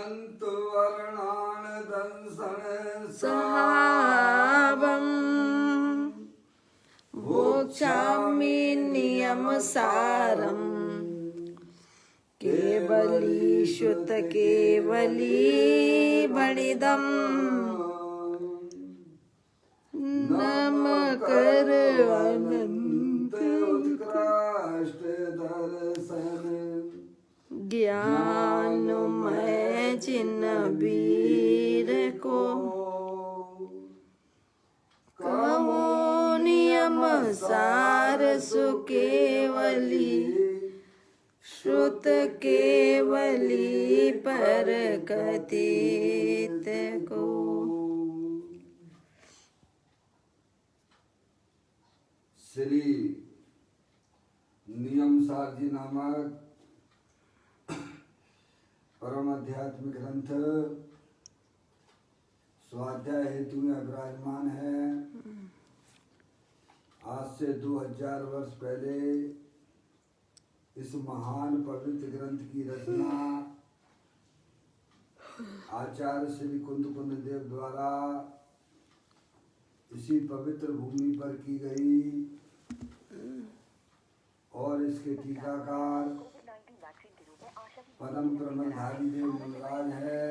दंत वर्णान दंसन सहावम वोक्षामि नियम सारम केवली शुत केवली भणिदम नम कर अनंत उत्कृष्ट दर्शन ज्ञानमय चिन्ह वीर को कहो नियम सार सुकेवली श्रुत केवली पर कथित को। श्री नियम सार जी नामक परम आध्यात्मिक ग्रंथ स्वाध्याय हेतु में विराजमान है। आज से 2000 वर्ष पहले इस महान पवित्र ग्रंथ की रचना आचार्य श्री कुंद देव द्वारा इसी पवित्र भूमि पर की गई और इसके टीकाकार परम ब्रह्मधारी देव मुनिराज है।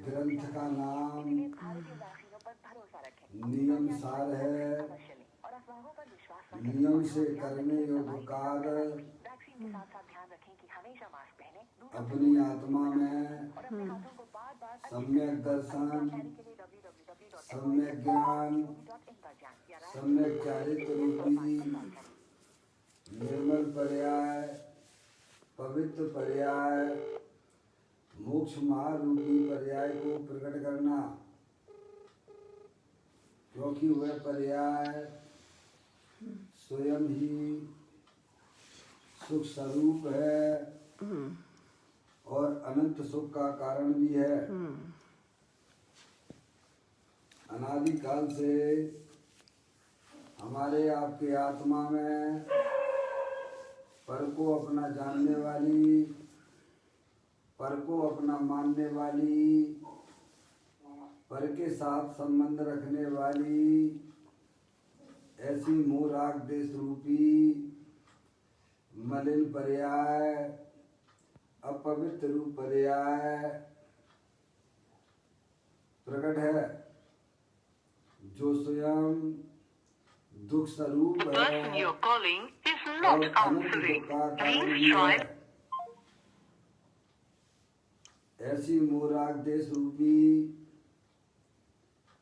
ग्रंथ का नाम नियम सार है। नियम से करने योग्य कार्य अपनी आत्मा में सम्यक दर्शन, सम्यक ज्ञान, सम्यक चारित्र रूपी निर्मल पर्याय, पवित्र पर्याय, मोक्ष मार्ग रूपी पर्याय को प्रकट करना, क्योंकि वह पर्याय स्वयं ही सुख स्वरूप है और अनंत सुख का कारण भी है। अनादि काल से हमारे आपके आत्मा में पर को अपना जानने वाली, पर को अपना मानने वाली, पर के साथ संबंध रखने वाली ऐसी मोह राग देश रूपी मलिन पर्याय, अपवित्र रूप पर्याय प्रकट है, जो स्वयं दुख स्वरूप है और अनंत दुख का कारण भी है। ऐसी मोह राग देश रूपी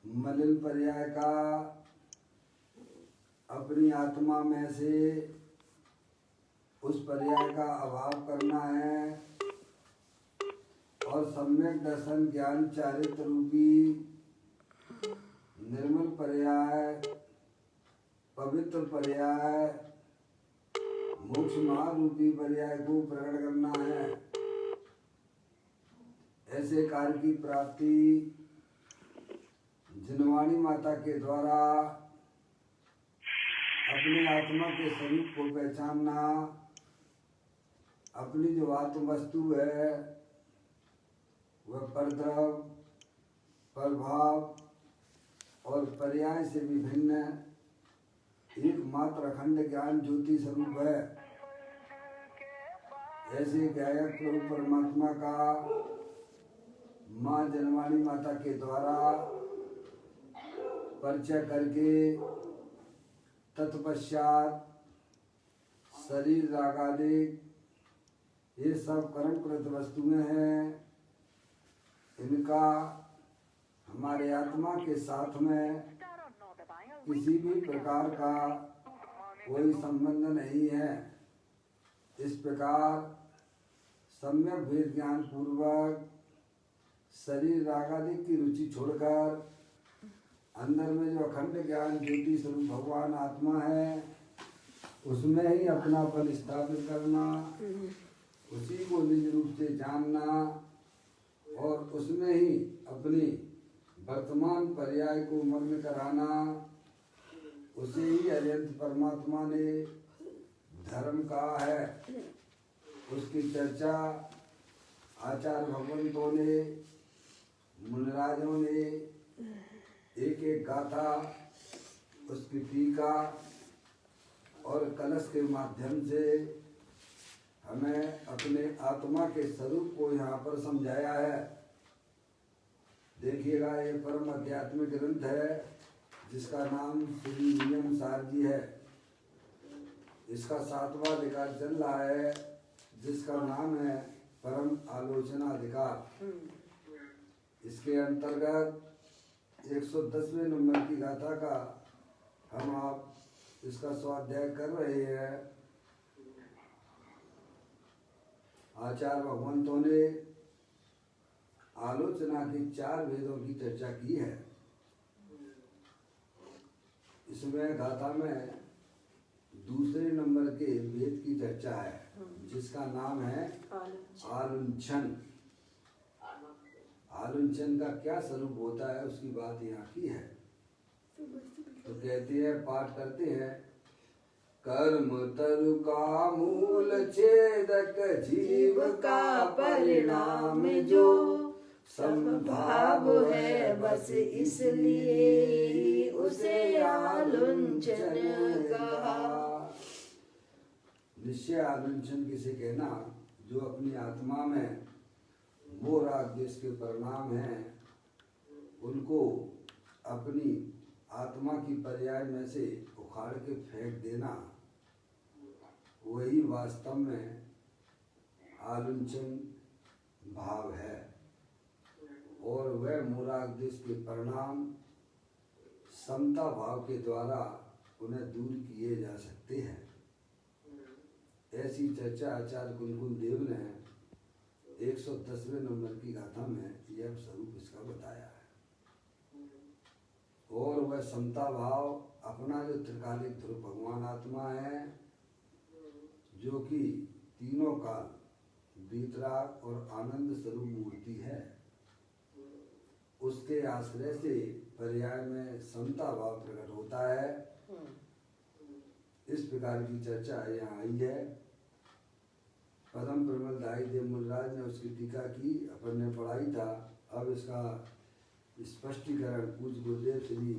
मलिन पर्याय का अपनी आत्मा में से उस पर्याय का अभाव करना है और सम्यक दर्शन ज्ञान चारित्र रूपी निर्मल पर्याय, पवित्र पर्याय, मोक्ष मार्ग रूपी पर्याय को प्रकट करना है। ऐसे कार्य की प्राप्ति जिनवाणी माता के द्वारा अपने आत्मा के स्वरूप को पहचानना, अपनी जो आत्म वस्तु है वह परद्रव, प्रभाव और पर्याय से विभिन्न एकमात्र अखंड ज्ञान ज्योति स्वरूप है। ऐसे गायक प्रभु परमात्मा का माँ जनवाणी माता के द्वारा परिचय करके तत्पश्चात शरीर रागादिक ये सब कर्मकृत वस्तुएं हैं, इनका हमारे आत्मा के साथ में किसी भी प्रकार का कोई संबंध नहीं है। इस प्रकार सम्यक भेद ज्ञान पूर्वक शरीर रागादि की रुचि छोड़कर अंदर में जो अखंड ज्ञान ज्योति स्वरूप भगवान आत्मा है उसमें ही अपनापन स्थापित करना, उसी को निज रूप से जानना और उसमें ही अपनी वर्तमान पर्याय को मग्न कराना, उसे ही अरिहंत परमात्मा ने धर्म कहा है। उसकी चर्चा आचार्य भगवंतों ने, मुनिराजों ने एक एक गाथा, उसकी टीका और कलश के माध्यम से हमें अपने आत्मा के स्वरूप को यहाँ पर समझाया है। देखिएगा, ये परम आध्यात्मिक ग्रंथ है जिसका नाम श्री नियम सार जी है। इसका 7वां अधिकार चल रहा है जिसका नाम है परम आलोचना अधिकार। इसके अंतर्गत 110वें नंबर की गाथा का हम आप इसका स्वाध्याय कर रहे हैं। आचार्य भगवंतों ने आलोचना की 4 वेदों की चर्चा की है। इसमें गाथा में दूसरे नंबर के वेद की चर्चा है जिसका नाम है आलुंचन। आलुंचन का क्या स्वरूप होता है उसकी बात यहाँ की है। तो कहते हैं, पाठ करते हैं, कर्म तरु का मूल छेदक जीव का परिणाम जो संभाव है बस इसलिए उसे आलुंचन कहा। निश्चय आलुंचन किसे कहना? जो अपनी आत्मा में मोह राग द्वेष के परिणाम हैं उनको अपनी आत्मा की पर्याय में से उखाड़ के फेंक देना, वही वास्तव में आलुंचन भाव है। और वह मोराग देश के परिणाम समता भाव के द्वारा उन्हें दूर किए जा सकते हैं। ऐसी चर्चा आचार्य कुलकुल देव ने 110वें नंबर की गाथा में यह स्वरूप इसका बताया है। और वह समता भाव अपना जो त्रिकालिक ध्रुव भगवान आत्मा है, जो कि तीनों काल वीतराग और आनंद स्वरूप मूर्ति है, उसके आश्रय से पर्याय में समता भाव प्रकट होता है। इस प्रकार की चर्चा यहाँ आई है। परम प्रमलदायी देव मुनिराज ने उसकी टीका की, अपन ने पढ़ाई था। अब इसका स्पष्टीकरण पूज्य गुरुदेव श्री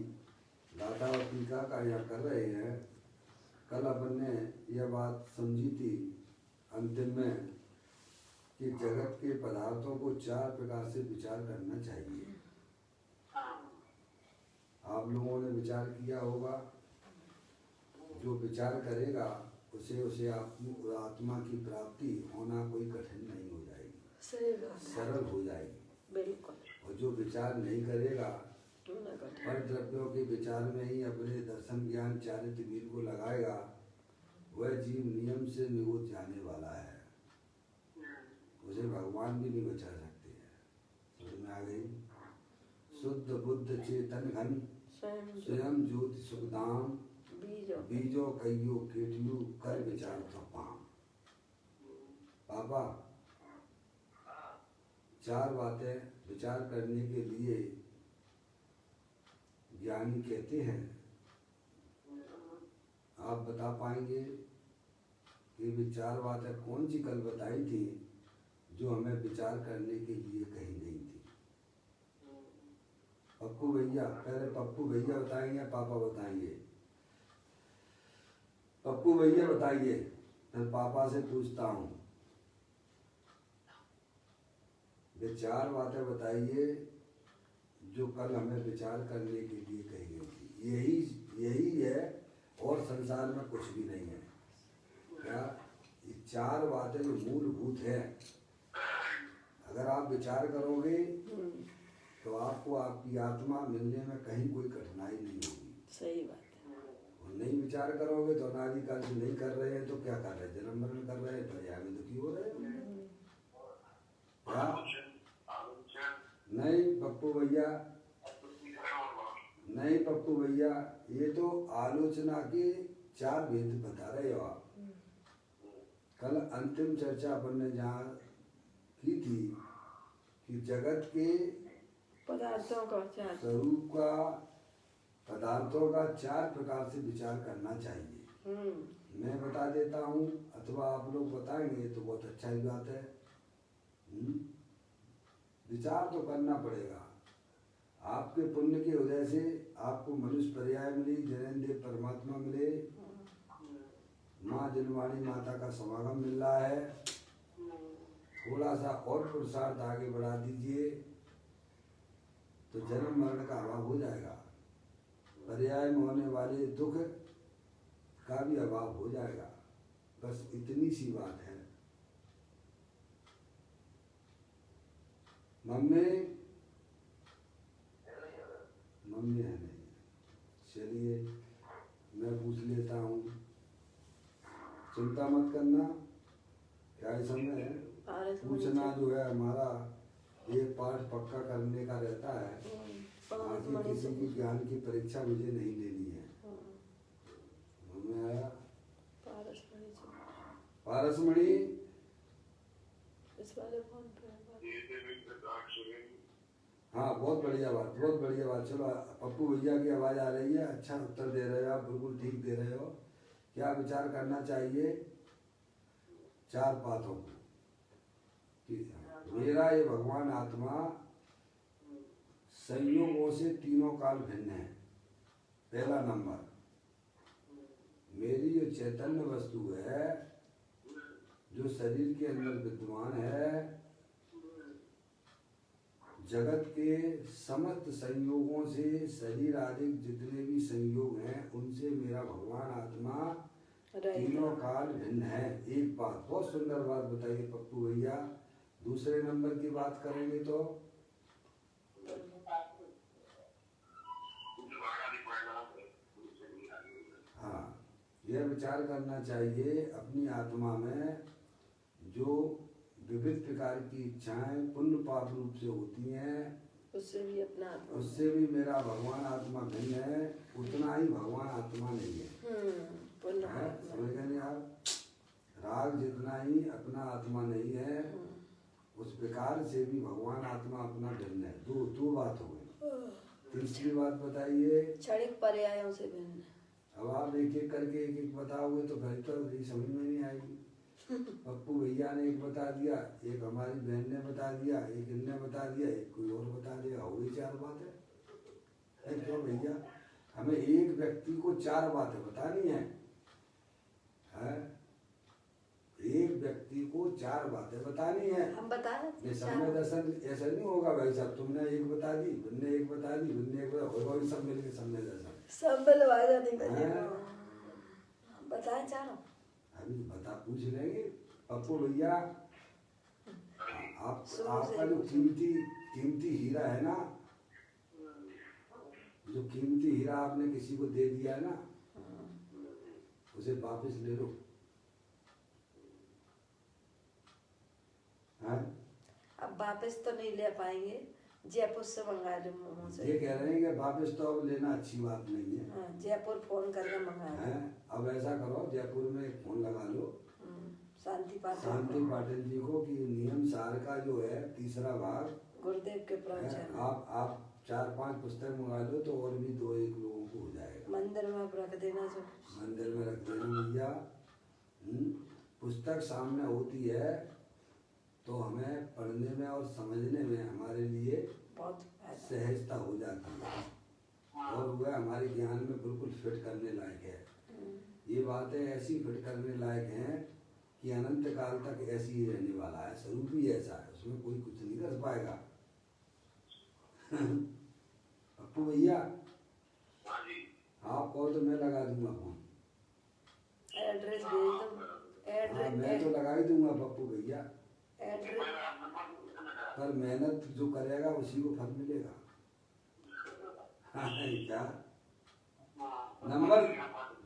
गाथा और टीका का यहाँ कर रहे हैं। कल अपन ने यह बात समझी थी अंतिम में कि जगत के पदार्थों को 4 प्रकार से विचार करना चाहिए। आप लोगों ने विचार किया होगा। जो विचार करेगा उसे आत्मा की प्राप्ति होना कोई कठिन नहीं हो जाएगी, सरल हो जाएगी। बिल्कुल। और जो विचार नहीं करेगा, पर द्रव्यों के विचार में ही अपने दर्शन ज्ञान चारित्र वीर को लगाएगा, वह जीव नियम से निगोच जाने वाला है। उसे भगवान भी नहीं बचा सकते हैं। समझ में आ गई? शुद्ध बुद्ध चेतन घन स्वयं ज्योति सुखधाम बीजो कईयो केटियो कर विचार पाम। पापा 4 बातें विचार करने के लिए ज्ञानी कहते हैं। आप बता पाएंगे कि वे 4 बातें कौन सी कल बताई थी जो हमें विचार करने के लिए कही गई थी? पप्पू भैया, पहले पप्पू भैया बताएंगे, पापा बताएंगे। पप्पू भैया बताइए, मैं पापा से पूछता हूँ। ये 4 बातें बताइए जो कल हमें विचार करने के लिए कही गई थी। यही है और संसार में कुछ भी नहीं है। क्या ये 4 बातें जो मूलभूत है, अगर आप विचार करोगे तो आपको आपकी आत्मा मिलने में कहीं कोई कठिनाई नहीं होगी। सही बात है। और नहीं विचार करोगे तो अनादिकाल से नहीं कर रहे हैं तो क्या कर रहे हैं? जन्म मरण कर रहे हैं, पर्याय में दुखी हो रहे हैं। क्या नहीं पप्पू भैया, नहीं पप्पू भैया, ये तो आलोचना के 4 भेद बता रहे हो आप। कल अंतिम चर्चा अपन ने जहाँ की थी कि जगत के पदार्थों का स्वरूप का, पदार्थों का 4 प्रकार से विचार करना चाहिए। मैं बता देता हूँ, अथवा आप लोग बताएंगे तो बहुत अच्छा ही बात है। विचार तो करना पड़ेगा। आपके पुण्य के उदय से आपको मनुष्य पर्याय मिली, जैनदेव परमात्मा मिले, माँ जन्मवाणी माता का समागम मिल रहा है। थोड़ा सा और पुरुषार्थ आगे बढ़ा दीजिए तो जन्म मरण का अभाव हो जाएगा। पर्याय में होने वाले दुख का भी अभाव हो जाएगा। बस इतनी सी बात है। मम्मी है नहीं। चलिए मैं पूछ लेता हूँ, चिंता मत करना। क्या इस समय पूछना जो है हमारा एक पाठ पक्का करने का रहता है। आगे किसी की ज्ञान की परीक्षा मुझे नहीं लेनी है। मम्मी आया पारसमणि इस वाले फोन पे। हाँ बहुत बढ़िया बात, बहुत बढ़िया बात। चलो पप्पू भैया की आवाज़ आ रही है। अच्छा उत्तर दे रहे हो आप, बिल्कुल ठीक दे रहे हो। क्या विचार करना चाहिए 4 बातों को कि मेरा ये भगवान आत्मा संयोगों से तीनों काल भिन्न है। पहला नंबर, मेरी जो चैतन्य वस्तु है जो शरीर के अंदर विद्यमान है, जगत के समस्त संयोगों से, शरीर आदि जितने भी संयोग हैं उनसे मेरा भगवान आत्मा तीनों काल भिन्न है। एक बात, बहुत सुंदर बात बताइए पप्पू भैया। दूसरे नंबर की बात करेंगे तो हाँ, यह विचार करना चाहिए अपनी आत्मा में जो विविध प्रकार की इच्छाएं पुण्य पाप रूप से होती हैं, उससे भी अपना आत्मा, उससे भी मेरा भगवान आत्मा भिन्न है। उतना ही भगवान आत्मा नहीं है। समझ गए नहीं आप? राग जितना ही अपना आत्मा नहीं है, उस प्रकार से भी भगवान आत्मा अपना भिन्न है। दो बात हो गई। तीसरी बात बताइए। क्षणिक पर्यायों से भिन्न। अब आप एक एक करके एक एक बताओगे तो फिर तो समझ में नहीं आएगी। पप्पू भैया ने एक बता दिया, एक हमारी बहन ने बता दिया, एक इनने बता दिया, एक कोई और बता दिया। हो गई 4 बातें। क्यों भैया, हमें एक व्यक्ति को 4 बातें बतानी है। एक व्यक्ति को 4 बातें बतानी है। हम बता ये समय दर्शन ऐसा नहीं होगा भाई साहब, तुमने एक बता दी, तुमने एक बता दी, तुमने एक बता, होगा सब मिलके समय दर्शन। सब मिलवाया नहीं करेगा। बताए चारों। अभी बता पूछ लेंगे पप्पू भैया। आपका जो कीमती हीरा है ना, जो कीमती हीरा आपने किसी को दे दिया है ना, उसे वापस ले लो। अब वापस तो नहीं ले पाएंगे, जयपुर से मंगा लो मोमो से। ये कह रहे हैं कि वापस तो अब लेना अच्छी बात नहीं है। हाँ, जयपुर फोन करके मंगा लो। अब ऐसा करो, जयपुर में एक फोन लगा लो शांति पाटिल जी को कि नियम सार का जो है 3रा भाग गुरुदेव के प्रवचन, आप 4-5 पुस्तक मंगा लो तो और भी 2-1 लोगों को हो जाएगा। मंदिर में आप रख देना। जो मंदिर में रख देना भैया। पुस्तक सामने होती है तो हमें पढ़ने में और समझने में हमारे लिए बहुत सहजता हो जाती है और वह हमारे ज्ञान में बिल्कुल फिट करने लायक है। ये बातें ऐसी फिट करने लायक हैं कि अनंत काल तक ऐसी ही रहने वाला है। स्वरूप ही ऐसा है, उसमें कोई कुछ नहीं कर पाएगा। पप्पू भैया आप कहो तो मैं लगा दूंगा फोन। एड्रेस भेज दो। मैं तो लगा ही दूंगा पप्पू भैया। एड्रेस पर मेहनत जो करेगा उसी को फल मिलेगा। क्या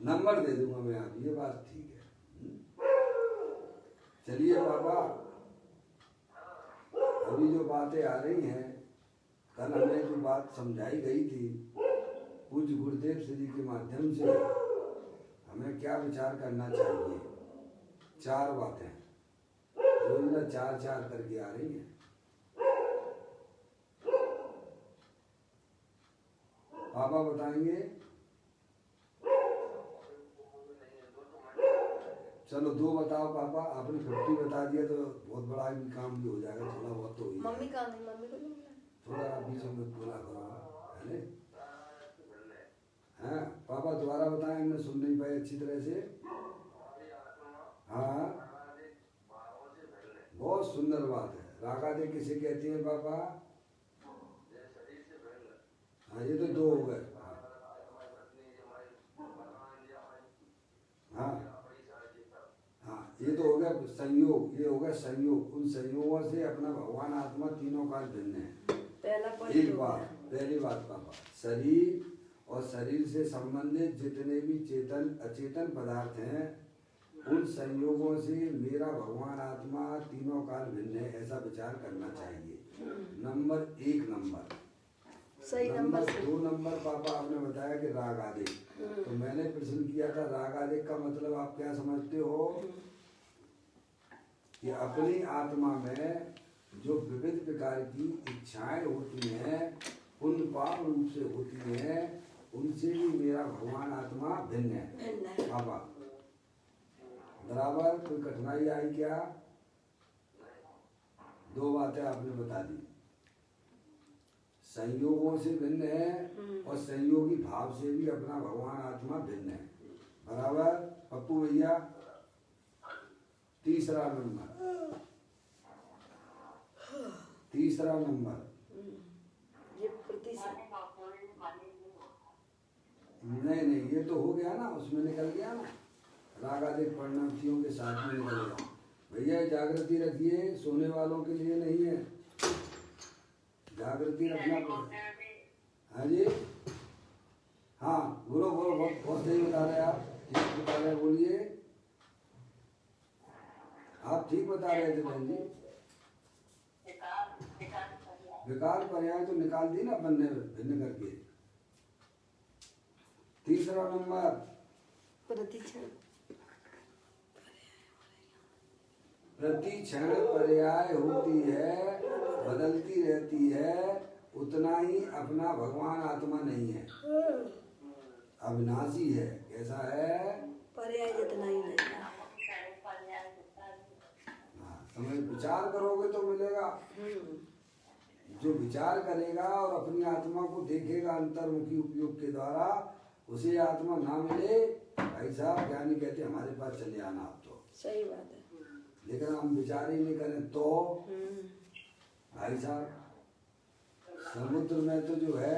नंबर दे दूंगा मैं आप, ये बात ठीक है। चलिए बाबा, अभी जो बातें आ रही हैं, कल हमें जो बात समझाई गई थी पूज्य गुरुदेव श्री के माध्यम से, हमें क्या विचार करना चाहिए। 4 बातें रोज 4 करके आ रही हैं। पापा बताएंगे। चलो 2 बताओ पापा, आपने 50 बता दिया तो बहुत बड़ा भी काम भी हो जाएगा, थोड़ा बहुत तो हो ही मम्मी जाएगा। कहाँ गई? मम्मी को नहीं मिला। थोड़ा आप बीच में पूरा करो है ना? हाँ पापा दोबारा बताएं, हमने सुन नहीं पाए अच्छी तरह से। हाँ बहुत सुंदर बात है। रागादे किसे कहती हैं पापा? हाँ ये तो 2 हो गए। हाँ हाँ ये तो हो गया संयोग, ये हो गया संयोग। उन संयोगों से अपना भगवान आत्मा तीनों काल भिन्न है। पहला पॉइंट एक हो बात, गया। पहली बात पापा, शरीर और शरीर से संबंधित जितने भी चेतन अचेतन पदार्थ हैं उन संयोगों से मेरा भगवान आत्मा तीनों काल भिन्न है, ऐसा विचार करना चाहिए। नंबर 1 नंबर सही नंबर से। 2 नंबर पापा आपने बताया कि राग आदि, तो मैंने प्रश्न किया था राग आदि का मतलब आप क्या समझते हो? कि अपनी आत्मा में जो विविध प्रकार की इच्छाएं होती हैं पुण्य पाप रूप से होती हैं, उनसे भी मेरा भगवान आत्मा भिन्न है पापा। बराबर कोई कठिनाई आई क्या? 2 बातें आपने बता दी, संयोगों से भिन्न है और संयोगी भाव से भी अपना भगवान आत्मा भिन्न है। बराबर पप्पू भैया। तीसरा नंबर ये प्रतिशत नहीं ये तो हो गया ना, उसमें निकल गया ना, राग आदि परिणामियों के साथ में निकल गया। भैया जागृति रखिए, सोने वालों के लिए नहीं है, जागृति रखना पड़ेगा। हाँ जी हाँ बोलो बोलो, बहुत सही बता रहे आप, ठीक बता रहे, बोलिए आप ठीक बता रहे थे बहन जी। विकार पर्याय तो निकाल दी ना बनने भिन्न करके। तीसरा नंबर प्रतिक्षण प्रतिक्षण पर्याय होती है, बदलती रहती है, उतना ही अपना भगवान आत्मा नहीं है, अविनाशी है। कैसा है? पर्याय जितना ही नहीं है। हाँ, समझ विचार करोगे तो मिलेगा। जो विचार करेगा और अपनी आत्मा को देखेगा अंतर्मुखी उपयोग के द्वारा, उसे आत्मा ना मिले, भाई साहब ज्ञानी कहते हमारे पास चले आना आप तो। सही बात है। लेकिन हम विचार ही नहीं करें तो भाई साहब समुद्र में तो जो है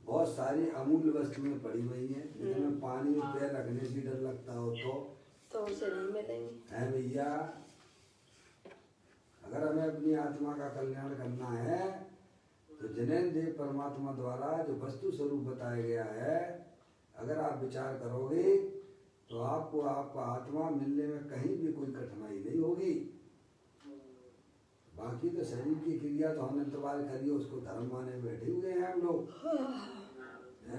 बहुत सारी अमूल्य वस्तुएं पड़ी हुई हैं, जिनमें पानी में पैर रखने से डर लगता हो तो उसे नहीं मिलेंगे। है भैया। अगर हमें अपनी आत्मा का कल्याण करना है तो जिनेन्द्र देव परमात्मा द्वारा जो वस्तु स्वरूप बताया गया है, अगर आप विचार करोगे तो आपको आपका आत्मा मिलने में कहीं भी कोई कठिनाई नहीं होगी। बाकी तो शरीर की क्रिया तो हमने इंतजार करी, उसको धर्म माने बैठे हुए हैं हम लोग।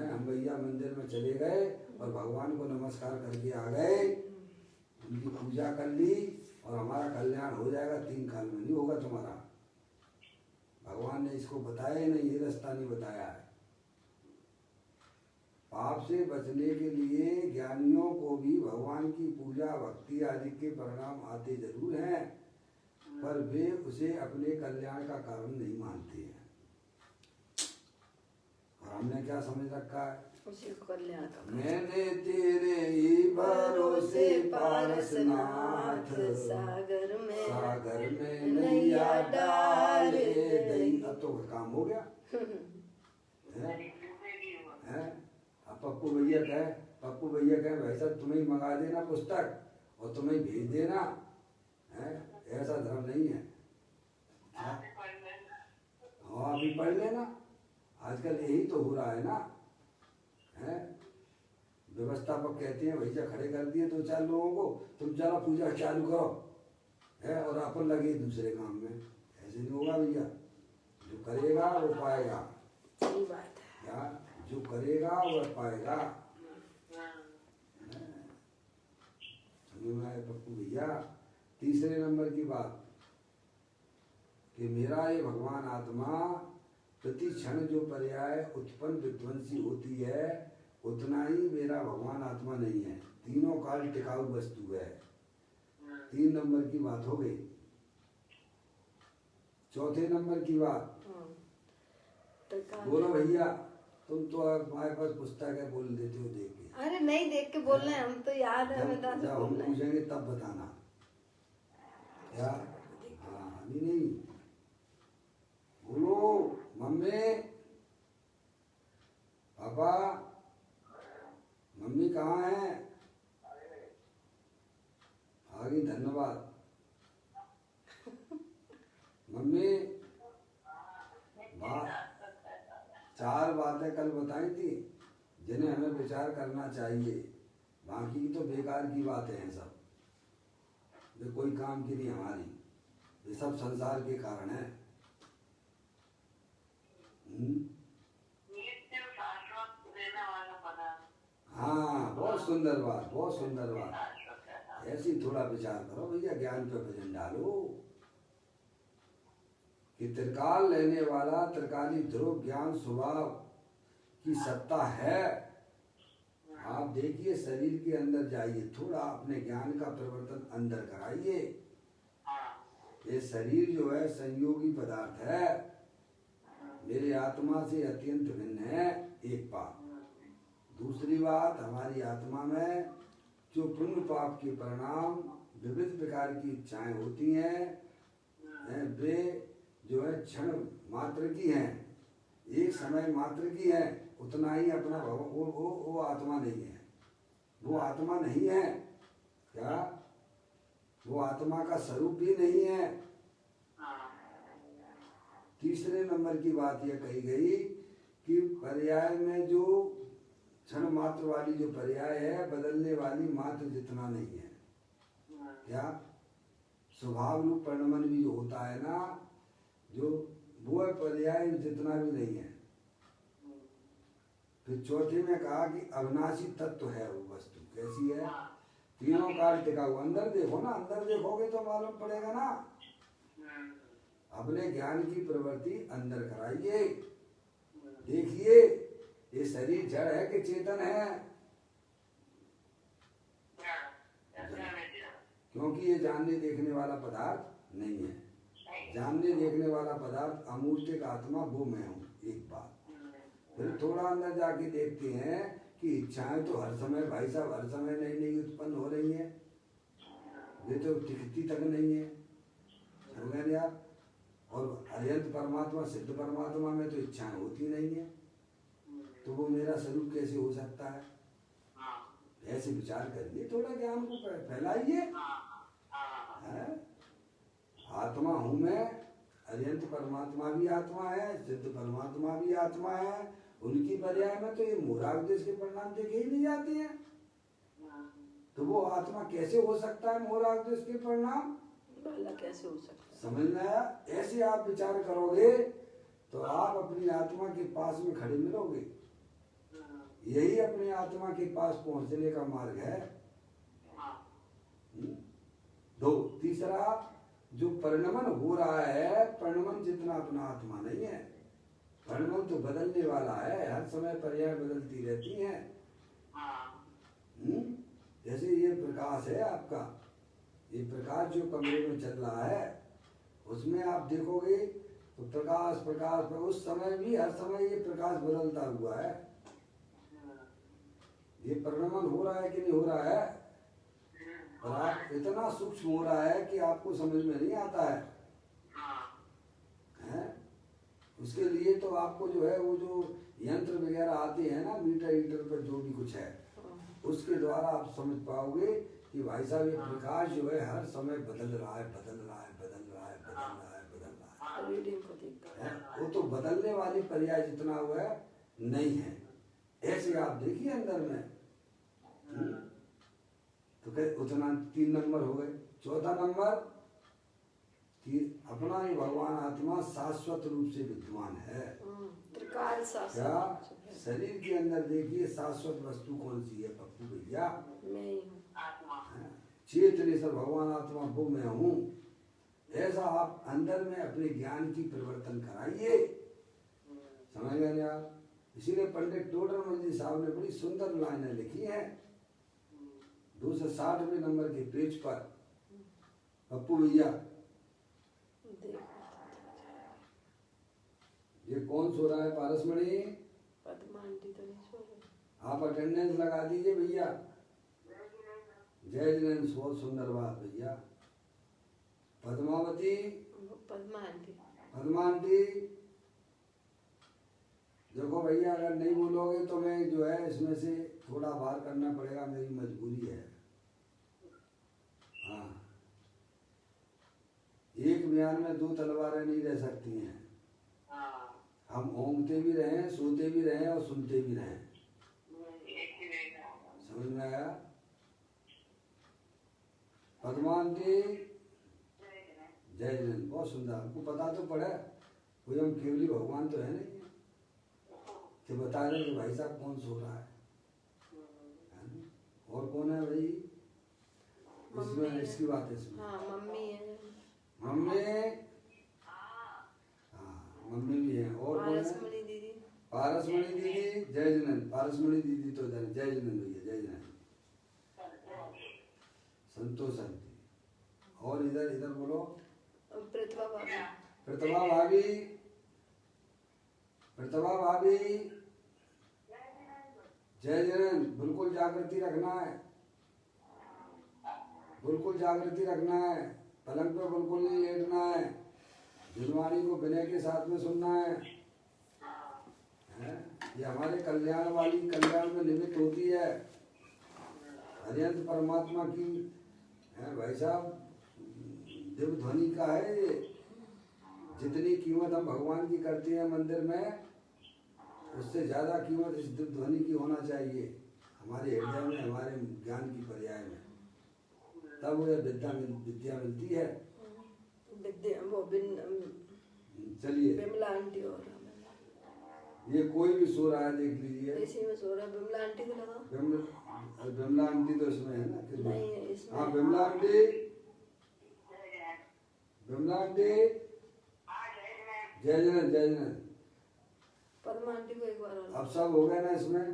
हम भैया मंदिर में चले गए और भगवान को नमस्कार करके आ गए, उनकी पूजा कर ली और हमारा कल्याण हो जाएगा, 3 काल में नहीं होगा तुम्हारा। भगवान ने इसको बताया ही नहीं, ये रास्ता नहीं बताया है। पाप से बचने के लिए ज्ञानियों को भी भगवान की पूजा भक्ति आदि के परिणाम आते जरूर हैं, पर वे उसे अपने कल्याण का कारण नहीं मानते हैं। और हमने क्या समझ रखा है? उसी को कल्याण का। मैंने तेरे ही भरोसे पारसनाथ, सागर में नैया डाले दई। अब तो काम हो गया है? अब पप्पू भैया कहे भाई साहब तुम्हें ही मंगा देना पुस्तक और तुम्हें भेज देना है, ऐसा धर्म नहीं है। हाँ अभी पढ़ लेना, आजकल यही तो हो रहा है ना। है व्यवस्थापक कहते हैं भैया खड़े कर दिए 2-4 लोगों को, तुम चलो पूजा चालू करो है, और अपन लगे दूसरे काम में। ऐसे नहीं होगा भैया, जो करेगा वो पाएगा। सही बात है। क्या जो करेगा वो पाएगा। समझ में आए पप्पू भैया? तीसरे नंबर की बात कि मेरा ये भगवान आत्मा प्रति क्षण जो पर्याय उत्पन्न विध्वंसी होती है, उतना ही मेरा भगवान आत्मा नहीं है। तीनों काल टिकाऊ वस्तु है। 3 नंबर की बात हो गई। चौथे नंबर की बात, त्रिकाल। बोलो भैया, तुम तो हमारे पास पुस्तक है, बोल देते हो देख के। अरे नहीं देख के बोल रहे हैं, हम तो याद है हमें, जब हम पूछेंगे तब बताना क्या। हाँ अभी नहीं, बोलो मम्मी पापा, मम्मी कहाँ है? आगे धन्यवाद। मम्मी चार बातें कल बताई थी जिन्हें हमें विचार करना चाहिए, बाकी तो बेकार की बातें हैं सब, ये कोई काम की नहीं हमारी, ये सब संसार के कारण है। हाँ बहुत सुंदर बात, बहुत सुंदर बात। ऐसी थोड़ा विचार करो भैया, ज्ञान पे वजन डालो कि त्रिकाल लेने वाला त्रिकाली ध्रुव ज्ञान स्वभाव की सत्ता है। आप देखिए शरीर के अंदर जाइए, थोड़ा अपने ज्ञान का परिवर्तन अंदर कराइए। ये शरीर जो है संयोगी पदार्थ है, मेरी आत्मा से अत्यंत भिन्न है, एक बात। दूसरी बात, हमारी आत्मा में जो पुण्य पाप के परिणाम विविध प्रकार की इच्छाएं होती हैं, वे जो है क्षण मात्र की हैं, एक समय मात्र की है, उतना ही अपना वो आत्मा नहीं है, वो आत्मा नहीं है क्या, वो आत्मा का स्वरूप भी नहीं है। तीसरे नंबर की बात यह कही गई कि पर्याय में जो क्षण मात्र वाली जो पर्याय है, बदलने वाली मात्र जितना नहीं है क्या, स्वभाव रूप परिणमन भी जो होता है ना, जो वो पर्याय जितना भी नहीं है। फिर चौथे में कहा कि अविनाशी तत्व है वो वस्तु, कैसी है, तीनों काल टिका हुआ। अंदर देखो ना, अंदर देखोगे तो मालूम पड़ेगा ना। अपने ज्ञान की प्रवृत्ति अंदर कराइए, देखिए ये शरीर जड़ है कि चेतन है, क्योंकि ये जानने देखने वाला पदार्थ नहीं है। जानने देखने वाला पदार्थ अमूर्तिक आत्मा, वो मैं हूँ, एक बात। फिर थोड़ा अंदर जाके देखते हैं कि इच्छाएं तो हर समय भाई साहब, हर समय नई नई उत्पन्न हो रही है, ये तो टिकती तक नहीं है, समझ गए आप। और अनंत परमात्मा, सिद्ध परमात्मा में तो इच्छाएं होती नहीं है, तो वो मेरा स्वरूप कैसे हो सकता है। ऐसे विचार करिए, थोड़ा ज्ञान को फैलाइए। आत्मा हूँ मैं, अनंत परमात्मा भी आत्मा है, सिद्ध परमात्मा भी आत्मा है, उनकी पर्याय में तो ये मोरागदेश के परिणाम देखे ही नहीं जाते हैं, तो वो आत्मा कैसे हो सकता है मोरागदेश के परिणाम, कैसे हो सकता है, समझ में आया। ऐसे आप विचार करोगे तो आप अपनी आत्मा के पास में खड़े मिलोगे, यही अपनी आत्मा के पास पहुंचने का मार्ग है। दो, तीसरा, जो परिणमन हो रहा है, परिणमन जितना अपना आत्मा नहीं है, परिणमन तो बदलने वाला है, हर समय पर्याय बदलती रहती हैं। जैसे ये प्रकाश है आपका, ये प्रकाश जो कमरे में चल रहा है, उसमें आप देखोगे तो प्रकाश प्रकाश पर उस समय भी हर समय ये प्रकाश बदलता हुआ है। ये परिणमन हो रहा है कि नहीं हो रहा है, और आप इतना सूक्ष्म हो रहा है कि आपको समझ में नहीं आता है, हैं? उसके लिए तो आपको जो है वो जो यंत्र वगैरह आते हैं ना, मीटर हीटर पर जो भी कुछ है, उसके द्वारा आप समझ पाओगे कि भाई साहब ये प्रकाश जो है हर समय बदल रहा है, बदल रहा है, बदल रहा है, बदल रहा है, बदल रहा है। रीडिंग को देखकर वो तो बदलने वाली पर्याय जितना हुआ है नहीं है। ऐसे आप देखिए अंदर में, तो उतना 3 नंबर हो गए। चौथा नंबर कि अपना ही भगवान आत्मा शाश्वत रूप से विद्यमान है। त्रिकाल शाश्वत, क्या शरीर के अंदर देखिए शाश्वत वस्तु कौन सी है पप्पू भैया, मैं ही हूँ, चेतनेश्वर भगवान आत्मा वो मैं हूँ। ऐसा आप अंदर में अपने ज्ञान की परिवर्तन कराइए, समझ गए आप। इसीलिए पंडित टोडरमल जी साहब ने बड़ी सुंदर लाइनें लिखी हैं 260वें नंबर के पेज पर पप्पू भैया, देखो ये कौन सो रहा है? पारसमणि, पद्मा आंटी तो नहीं सो रही। आप अटेंडेंस लगा दीजिए भैया। जय जिनेन्द्र, बहुत सुंदर बात भैया। पद्मावती, पद्मा आंटी। पद्मा आंटी, देखो भैया, अगर नहीं बोलोगे तो मैं जो है इसमें से थोड़ा बाहर करना पड़ेगा, मेरी मजबूरी है। हाँ, एक म्यान में दो तलवारें नहीं रह सकती हैं। हम ओंगते भी रहें, सोते भी रहें और सुनते भी रहें। समझ में आया? पद्मा आंटी, जय जिनेन्द्र, बहुत सुंदर। आपको पता तो पड़ा, कोई हम केवली भगवान तो है नहीं कि बता रहे कि भाई साहब कौन सो रहा है ना? और कौन है भाई इसमें? इसकी बात है इसमें। हाँ, मम्मी है। मम्मी, हाँ मम्मी भी है। और कौन है? पारसमणि दीदी। पारसमणि दीदी, जय जिनेन्द्र। पारसमणि दीदी तो जय जिनेन्द्र भैया, जय जिनेन्द्र। संतोष आंटी। और इधर इधर बोलो। प्रतिभा भाभी। प्रतिभा भाभी, प्रतिभा भाभी, जय जिनेन्द्र। बिल्कुल जागृति रखना है, बिल्कुल जागृति रखना है। पलंग पे बिल्कुल नहीं लेटना है। दिलवाणी को विनय के साथ में सुनना है। ये हमारे कल्याण वाली, कल्याण में निमित्त होती है। हरियंत परमात्मा की है भाई साहब, दिव्य ध्वनि का है ये। जितनी कीमत हम भगवान की करते हैं मंदिर में, उससे ज्यादा कीमत इस दिव्य ध्वनि की होना चाहिए हमारे हृदय में, हमारे ज्ञान की पर्याय में। तब वो विद्या मिलती है। चलिए, बिमला आंटी और ये कोई भी सो रहा है, देख लीजिए। इसी में सो रहा है। बिमला आंटी को लगाओ। बिमला आंटी तो इसमें है ना? नहीं है इसमें। हाँ, बिमला आंटी, बिमला आंटी, जय जिनेन्द्र, जय जिनेन्द्र। पद्मा आंटी को एक बार और। अब सब हो गए ना इसमें?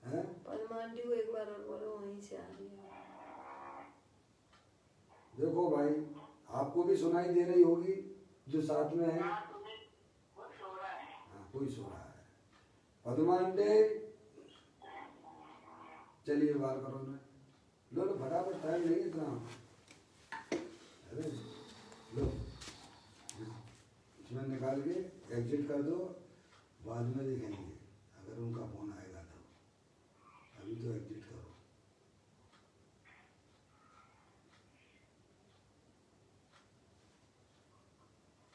है? पद्मा आंटी को एक बार और बोलो, वहीं से आ रही है। देखो भाई, आपको भी सुनाई दे रही होगी जो साथ में है। हाँ, कोई सो रहा है। पद्मा आंटी, चलिए बात करो ना। लो लो फटाफट, टाइम नहीं इतना। अरे लो, इसमें निकाल के एग्जिट कर दो, बाद में देखेंगे अगर उनका फोन आएगा तो। अभी तो एग्जिट करो।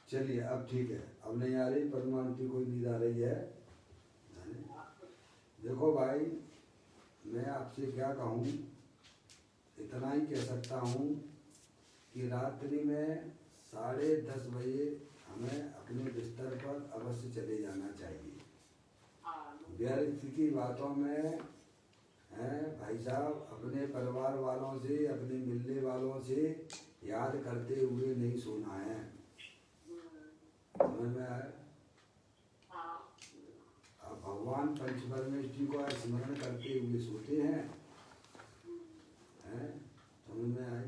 चलिए, अब ठीक है, अब नहीं आ रही पद्मा आंटी, कोई नींद आ रही है? देखो भाई, मैं आपसे क्या कहूँ, इतना ही कह सकता हूँ कि रात्रि में 10:30 बजे हमें अपने बिस्तर पर अवश्य चले जाना चाहिए। व्यर्थ की बातों में भाई साहब, अपने परिवार वालों से, अपने मिलने वालों से याद करते हुए नहीं सोना है। समझ में आया? अब भगवान पंचपरमेष्ठी को स्मरण करते हुए सोते हैं, समझ में आई?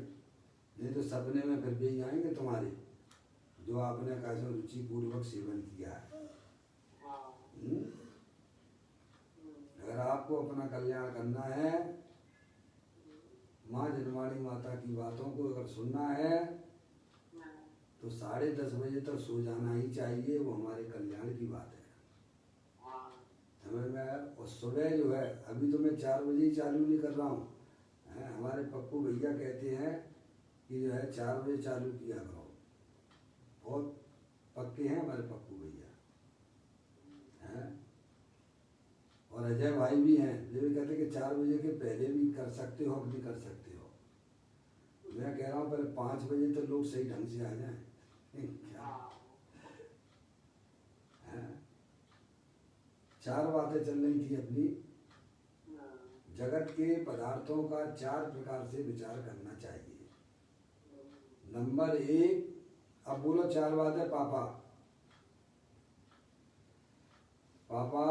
नहीं तो सपने में फिर भी आएंगे तुम्हारे, जो आपने कैसे रुचि पूर्वक सेवन किया है। अगर आपको अपना कल्याण करना है, माँ जनवाणी माता की बातों को अगर सुनना है, तो 10:30 बजे तक सो जाना ही चाहिए। वो हमारे कल्याण की बात है। समझ में आया? और सुबह जो है, अभी तो मैं 4 बजे ही चालू नहीं कर रहा हूँ। हमारे पप्पू भैया कहते हैं कि जो है 4 बजे चालू किया करो। बहुत पक्के हैं हमारे पप्पू भैया। और अजय भाई भी हैं, ये भी कहते हैं कि 4 बजे के पहले भी कर सकते हो, अब भी कर सकते हो। मैं कह रहा हूँ पहले 5 बजे तो लोग सही ढंग से आ जाएं। क्या 4 बातें चल रही थी अपनी। जगत के पदार्थों का 4 प्रकार से विचार करना चाहिए। नंबर 1, अब बोलो 4 बातें। पापा, पापा,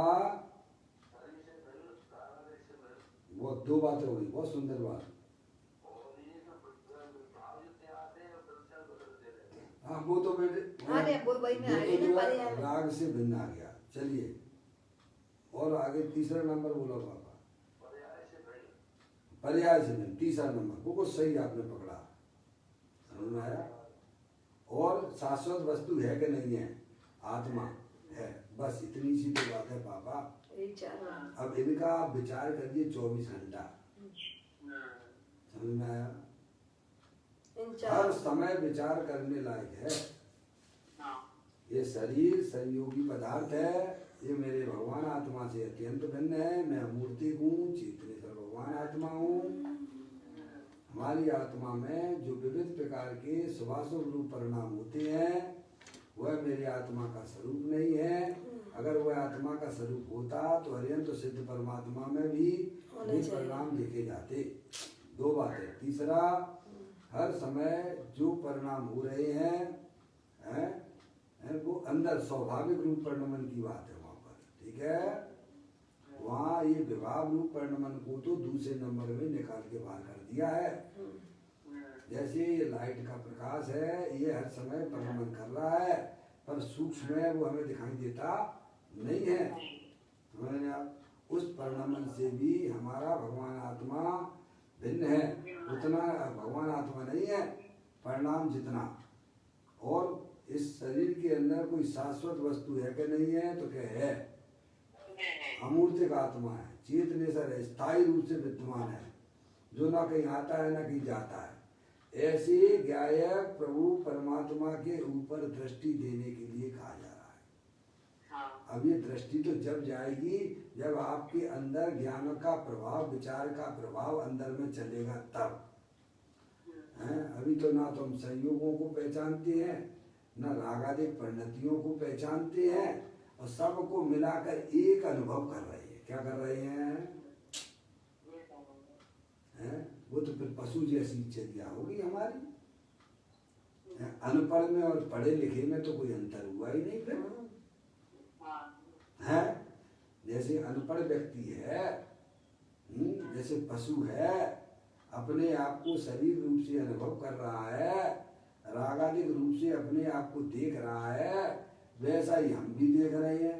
वो 2 बातें हो गई। बहुत सुंदर बात। हाँ वो तो बेटे हाँ नहीं वो वही में आ गई जो ना है पर्याय में। राग से भिन्न आ गया। चलिए और आगे तीसरा नंबर बोलो पापा। पर्याय से भिन्न तीसरा नंबर वो कुछ सही आपने पकड़ा, समझ में आया। और शाश्वत वस्तु है कि नहीं है, आत्मा है, बस इतनी सी तो बात है पापा। यही चार बात। अब इनका आप विचार करिए 24 घंटा, समझ में आया। इन हर चार समय विचार करने लायक है। ये शरीर संयोगी पदार्थ है, ये मेरे भगवान आत्मा से अत्यंत भिन्न है। मैं मूर्ति हूँ, चेतनेश्वर भगवान आत्मा हूँ। हमारी आत्मा में जो विविध प्रकार के शुभाशुभ रूप परिणाम होते हैं वह मेरी आत्मा का स्वरूप नहीं है। अगर वह आत्मा का स्वरूप होता तो अत्यंत सिद्ध परमात्मा में भी ये परिणाम देखे जाते। दो बातें। तीसरा, हर समय जो परिणाम हो रहे हैं वो अंदर स्वाभाविक रूप परिणमन की बात है वहाँ पर, ठीक है। वहाँ ये विभाव रूप परिणमन को तो दूसरे नंबर में निकाल के बाहर कर दिया है। जैसे ये लाइट का प्रकाश है, ये हर समय परिणमन कर रहा है, पर सूक्ष्म है वो हमें दिखाई देता नहीं है। समझ आप, उस परिणमन से भी हमारा भगवान आत्मा भिन्न है। उतना भगवान आत्मा नहीं है परिणाम जितना। और इस शरीर के अंदर कोई शाश्वत वस्तु है कि नहीं है, तो क्या है, अमूर्तिक आत्मा है, चेतनेश्वर है, स्थायी रूप से विद्यमान है, जो ना कहीं आता है ना कहीं जाता है। ऐसे गायक प्रभु परमात्मा के ऊपर दृष्टि देने के लिए कहा जा रहा है। अब ये दृष्टि तो जब जाएगी जब आपके अंदर ज्ञान का प्रभाव, विचार का प्रभाव अंदर में चलेगा तब है। अभी तो ना तो हम संयोगों को पहचानते हैं, न रागादिक परिणतियों को पहचानते हैं, और सबको मिलाकर एक अनुभव कर रहे हैं। क्या कर रहे हैं? वो तो फिर पशु जैसी चर्या होगी हमारी। अनपढ़ में और पढ़े लिखे में तो कोई अंतर हुआ ही नहीं फिर है। जैसे अनपढ़ व्यक्ति है, जैसे पशु है, अपने आप को शरीर रूप से अनुभव कर रहा है, रागादिक रूप से अपने आप को देख रहा है, वैसा ही हम भी देख रहे हैं।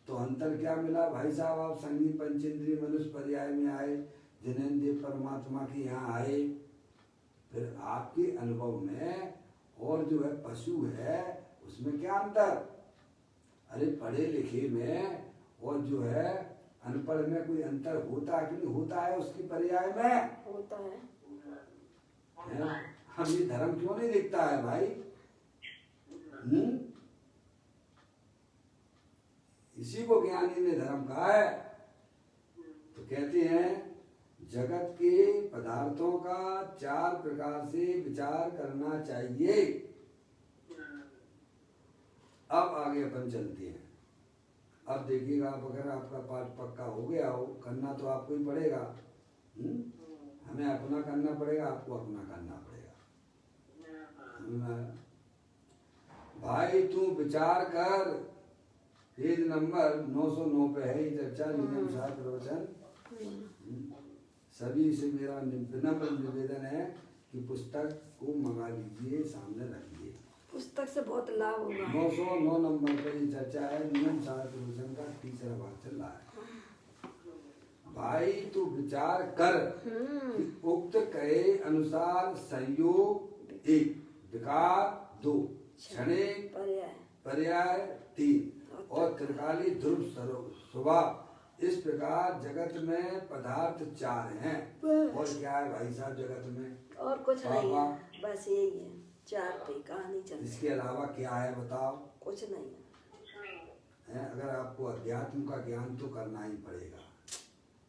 तो अंतर क्या मिला भाई साहब? आप संगीत पंचेंद्रिय मनुष्य पर्याय में आए, जिनेन्द्रिय परमात्मा के यहाँ आए, फिर आपके अनुभव में और जो है पशु है उसमें क्या अंतर? अरे पढ़े लिखे में और जो है अनपढ़ में कोई अंतर होता है कि नहीं होता है? उसकी पर्याय में होता है। हम ये धर्म क्यों नहीं दिखता है भाई? इसी को ज्ञानी ने धर्म कहा है। तो कहते हैं जगत के पदार्थों का 4 प्रकार से विचार करना चाहिए। अब आगे अपन चलते हैं। अब देखिएगा, आप अगर आपका पाठ पक्का हो गया हो, करना तो आपको ही पड़ेगा। हमें अपना करना पड़ेगा, आपको अपना करना पड़ेगा। भाई तू विचार कर, पेज नंबर 909 पे है ये चर्चा, नियम सार प्रवचन। सभी से मेरा विनम्र निवेदन है कि पुस्तक को मंगा लीजिए, सामने रखिए। पुस्तक से बहुत लाभ होगा। 909 नंबर पर ये चर्चा है, नियम सार प्रवचन का तीसरा भाग चल रहा है। भाई तू विचार कर कि उक्त कहे अनुसार संयोग 1, विकार 2, क्षणिक पर्याय 3 और त्रिकाली ध्रुव स्वभाव, इस प्रकार जगत में पदार्थ 4 हैं। और क्या है भाई साहब जगत में? और कुछ नहीं है, बस यही है, 4 पे कहानी चल। इसके अलावा क्या है बताओ? कुछ नहीं है। अगर आपको अध्यात्म का ज्ञान तो करना ही पड़ेगा।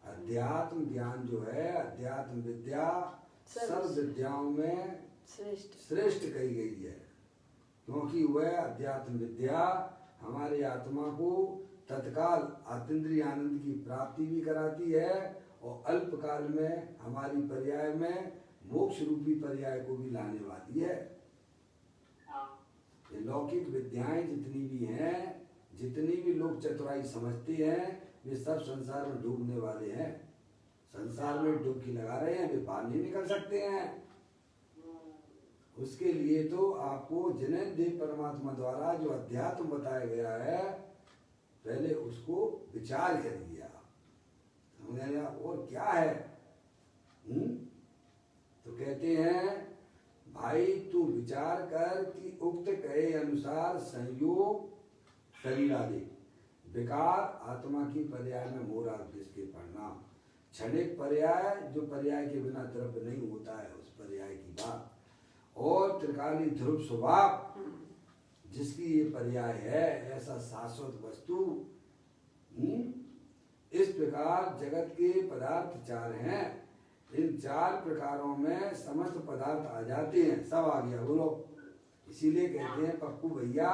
अध्यात्म ज्ञान जो है, अध्यात्म विद्या सब विद्याओं में श्रेष्ठ कही गई है, क्योंकि वह अध्यात्म विद्या हमारे आत्मा को तत्काल आतीन्द्रिय आनंद की प्राप्ति भी कराती है और अल्प काल में हमारी पर्याय में मोक्ष रूपी पर्याय को भी लाने वाली है। ये लौकिक विद्याएं जितनी भी हैं, जितनी भी लोग चतुराई समझते हैं, वे सब संसार में डूबने वाले हैं। संसार में डुबकी लगा रहे हैं, वे बाहर नहीं निकल सकते हैं। उसके लिए तो आपको जिनेन्द्र देव परमात्मा द्वारा जो अध्यात्म बताया गया है, पहले उसको विचार करिए आप, समझ आया? और क्या है? तो कहते हैं भाई तू विचार कर कि उक्त कहे अनुसार संयोग शरीरादि विकार आत्मा की पर्याय में मोर इसके परिणाम क्षणिक पर्याय, जो पर्याय के बिना द्रव्य नहीं होता है उस पर्याय की बात, और त्रिकाली ध्रुव स्वभाव जिसकी ये पर्याय है, ऐसा शाश्वत वस्तु। इस प्रकार जगत के पदार्थ चार हैं, इन चार प्रकारों में समस्त पदार्थ आ जाते हैं, सब आ गया बोलो। इसीलिए कहते हैं पप्पू भैया,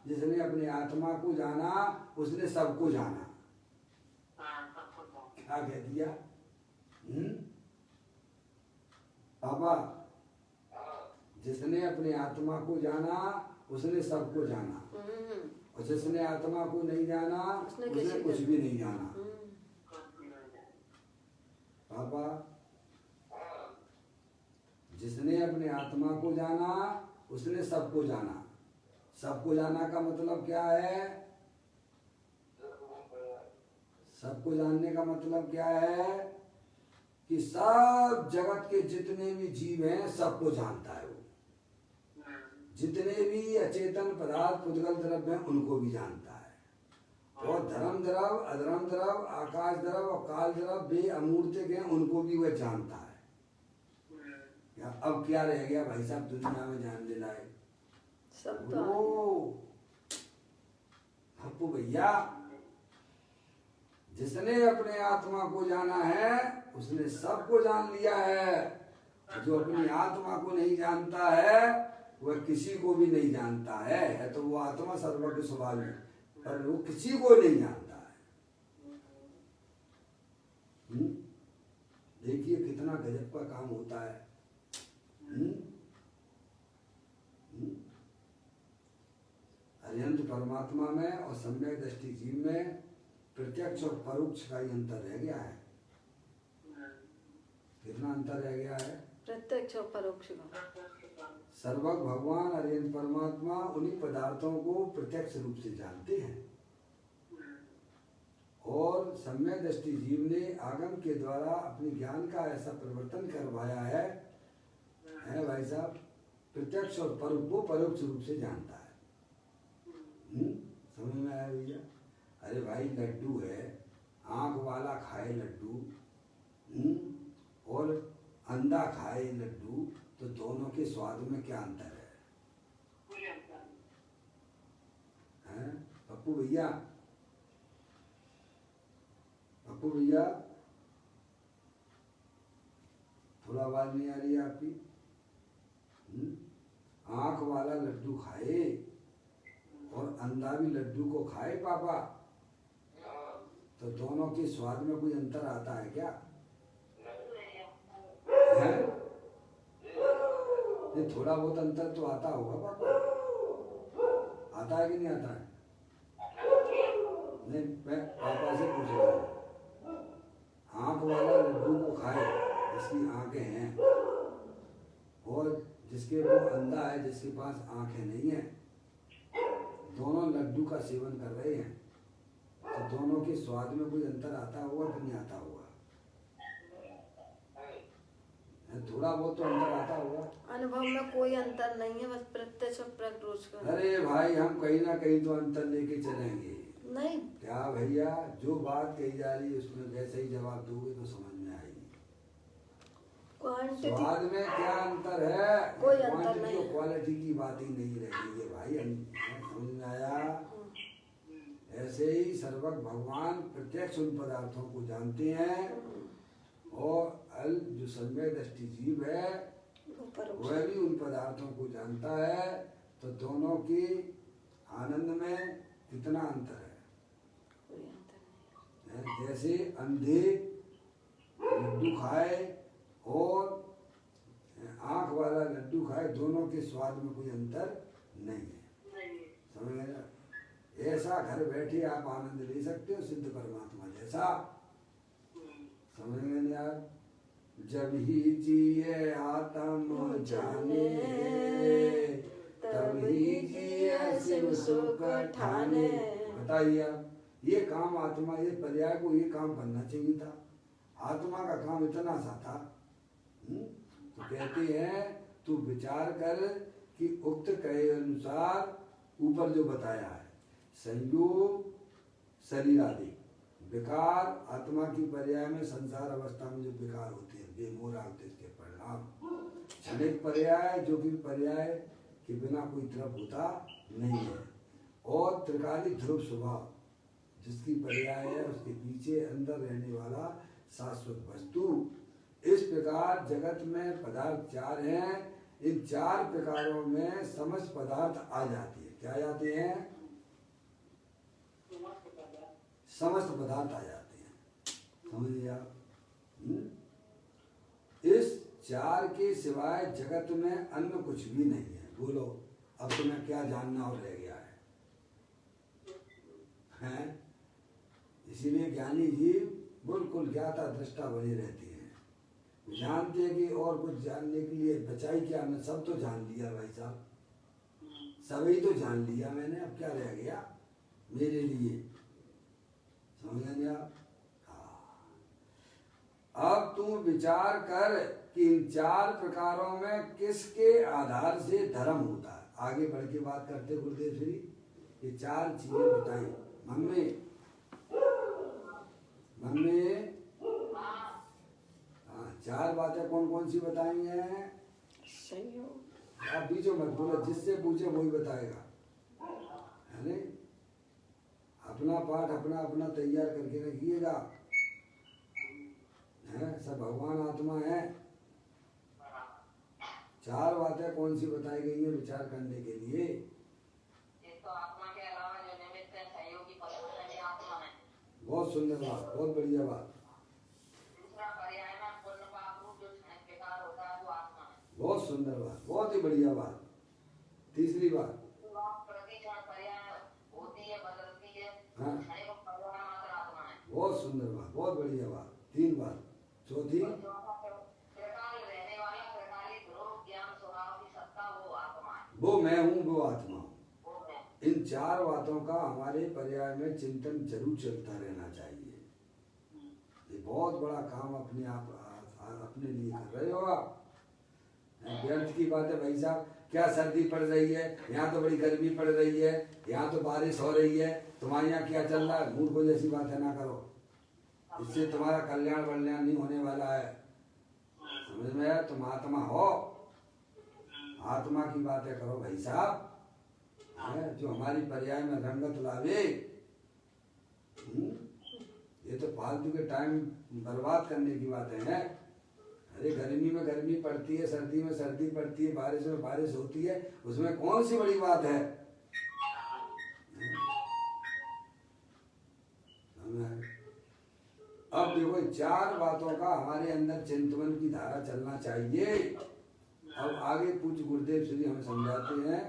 जिसने अपने आत्मा को जाना उसने सबको जाना। क्या कह दिया पापा? जिसने अपने आत्मा को जाना उसने सबको जाना, और जिसने आत्मा को नहीं जाना उसने कुछ भी नहीं जाना। पापा, जिसने अपने आत्मा को जाना उसने सबको जाना। सबको जाना का मतलब क्या है? सबको जानने का मतलब क्या है? कि सब जगत के जितने भी जीव हैं सबको जानता है वो। जितने भी अचेतन पदार्थ पुद्गल द्रव्य हैं उनको भी जानता है, और धर्म द्रव, अधर्म द्रव, आकाश द्रव और काल द्रव वे अमूर्तिक हैं, उनको भी वह जानता है। अब क्या रह गया भाई साहब दुनिया में जानने लायक? सब तो पप्पू भैया, जिसने अपने आत्मा को जाना है उसने सबको जान लिया है। जो अपनी आत्मा को नहीं जानता है वह किसी को भी नहीं जानता है तो वो आत्मा सर्वज्ञ स्वभाव है, पर वो किसी को नहीं जानता है। देखिए कितना गजब का काम होता है। अर्यंत परमात्मा में और सम्यक दृष्टि जीव में प्रत्यक्ष और परोक्ष का ही अंतर रह गया है। कितना अंतर रह गया है? प्रत्यक्ष और परोक्ष का। सर्वज्ञ भगवान अर्यंत परमात्मा उन्हीं पदार्थों को प्रत्यक्ष रूप से जानते हैं, और सम्यक दृष्टि जीव ने आगम के द्वारा अपने ज्ञान का ऐसा परिवर्तन करवाया है भाई साहब, प्रत्यक्ष और परोक्ष रूप से जानता है। समझ में आया भैया? अरे भाई लड्डू है, आंख वाला खाए लड्डू और अंधा खाए लड्डू, तो दोनों के स्वाद में क्या अंतर है? पप्पू भैया, पप्पू भैया थोड़ा आवाज नहीं आ रही है आपकी। आंख वाला लड्डू खाए और अंधा भी लड्डू को खाए पापा, तो दोनों के स्वाद में कोई अंतर आता है क्या? है? नहीं, थोड़ा बहुत अंतर तो आता होगा पापा। आता है कि नहीं आता है? नहीं, मैं पापा से पूछ रहा हूँ। आंख वाला लड्डू को खाए जिसकी आंखें हैं, और जिसके वो अंधा है जिसके पास आंखें नहीं है, दोनों लड्डू का सेवन कर रहे हैं, तो दोनों के स्वाद में कोई अंतर आता होगा कि नहीं आता होगा? थोड़ा बहुत तो अंतर आता होगा। अनुभव में कोई अंतर नहीं है, बस प्रत्यक्ष और परोक्ष का। अरे भाई हम कहीं ना कहीं तो अंतर लेके चलेंगे। नहीं क्या भैया, जो बात कही जा रही है उसमें वैसे ही जवाब दोगे तो समझ में आएगी। स्वाद में क्या अंतर है? कोई अंतर नहीं है। क्वालिटी की बात ही नहीं रह गई है भाई, समझ में आया? ऐसे ही सर्वज्ञ भगवान प्रत्यक्ष उन पदार्थों को जानते हैं, और जो सम्यक दृष्टि जीव है वह भी उन पदार्थों को जानता है, तो दोनों के आनंद में कितना अंतर है? कोई अंतर नहीं। जैसे अंधे लड्डू खाए और आंख वाला लड्डू खाए, दोनों के स्वाद में कोई अंतर नहीं है। समझ गए? ऐसा घर बैठे आप आनंद ले सकते हो सिद्ध परमात्मा जैसा। समझ गए यार? जब ही जिए आत्म जाने, तब ही जिए शिव सुख ठाने। बताइए आप, ये काम आत्मा, ये पर्याय को ये काम करना चाहिए था। आत्मा का काम इतना सा था। तो कहते हैं तू विचार कर कि उक्त कहे अनुसार ऊपर जो बताया है, संयोग शरीर आदि विकार आत्मा की पर्याय में संसार अवस्था में जो विकार होते हैं बेमोराग के परिणाम, क्षणिक पर्याय जो कि पर्याय के बिना कोई द्रव होता नहीं है, और त्रिकालिक ध्रुव स्वभाव जिसकी पर्याय है उसके पीछे अंदर रहने वाला शाश्वत वस्तु। इस प्रकार जगत में पदार्थ चार हैं। इन चार प्रकारों में समस्त पदार्थ आ जाती है। क्या आ जाते हैं? समस्त पदार्थ आ जाते हैं। समझिए आप। इस चार के सिवाय जगत में अन्य कुछ भी नहीं है। बोलो अब तुम्हें क्या जानना और रह गया है? इसीलिए ज्ञानी जीव बिल्कुल ज्ञाता दृष्टा बनी रहती है। जानते हैं कि और कुछ जानने के लिए बचाई क्या, मैं सब तो जान लिया भाई साहब, सभी तो जान लिया मैंने, अब क्या रह गया मेरे लिए? समझ लेंगे आप। अब तुम विचार कर कि इन चार प्रकारों में किसके आधार से धर्म होता है। आगे बढ़ के बात करते गुरुदेव श्री, ये चार चीजें बताई। मम्मी हाँ, चार बातें कौन कौन सी बताई हैं? संयोग। आप बीचों मत बोलो, जिससे पूछे वही बताएगा, है नहीं? अपना पाठ अपना अपना तैयार करके रखिएगा। सब भगवान आत्मा है। चार बातें कौन सी बताई गई है विचार करने के लिए? तो आत्मा के अलावा जो निमित्त है सहयोगी पदार्थ आत्मा है। बहुत सुंदर बात, बहुत बढ़िया बात। दूसरा पर्याय में पुण्य पाप रूप जो क्षणिक विकार होता है वो आत्मा है। बहुत सुंदर बात, बहुत ही बढ़िया बात। तीसरी बात, प्रति क्षण पर्याय होती है, बदलती है। हाँ, क्षणिक पर्याय मात्र आत्मा है। बहुत सुंदर बात, बहुत बढ़िया बात। तीन बात। चौथी, त्रिकाल रहने वाला त्रिकालिक रूप ज्ञान स्वभाव की सत्ता वो आत्मा है। वो मैं हूँ, वो आत्मा हूँ। इन चार बातों का हमारे पर्याय में चिंतन जरूर चलता रहना चाहिए। ये बहुत बड़ा काम अपने आप अपने लिए कर रहे हो आप। व्यर्थ की बात है भाई साहब। क्या सर्दी पड़ रही है, यहाँ तो बड़ी गर्मी पड़ रही है, यहाँ तो बारिश हो रही है, तुम्हारे यहाँ क्या चल रहा है? मूर्खों जैसी बातें ना करो, इससे तुम्हारा कल्याण वल्याण नहीं होने वाला है। समझ में आया? तुम आत्मा हो, आत्मा की बातें करो भाई साहब, जो हमारी पर्याय में रंगत लावे। ये तो फालतू के टाइम बर्बाद करने की बातें हैं। अरे गर्मी में गर्मी पड़ती है, सर्दी में सर्दी पड़ती है, बारिश में बारिश होती है, उसमें कौन सी बड़ी बात है? अब देखो चार बातों का हमारे अंदर चिंतन की धारा चलना चाहिए। अब आगे पूज्य गुरुदेव श्री हमें समझाते हैं।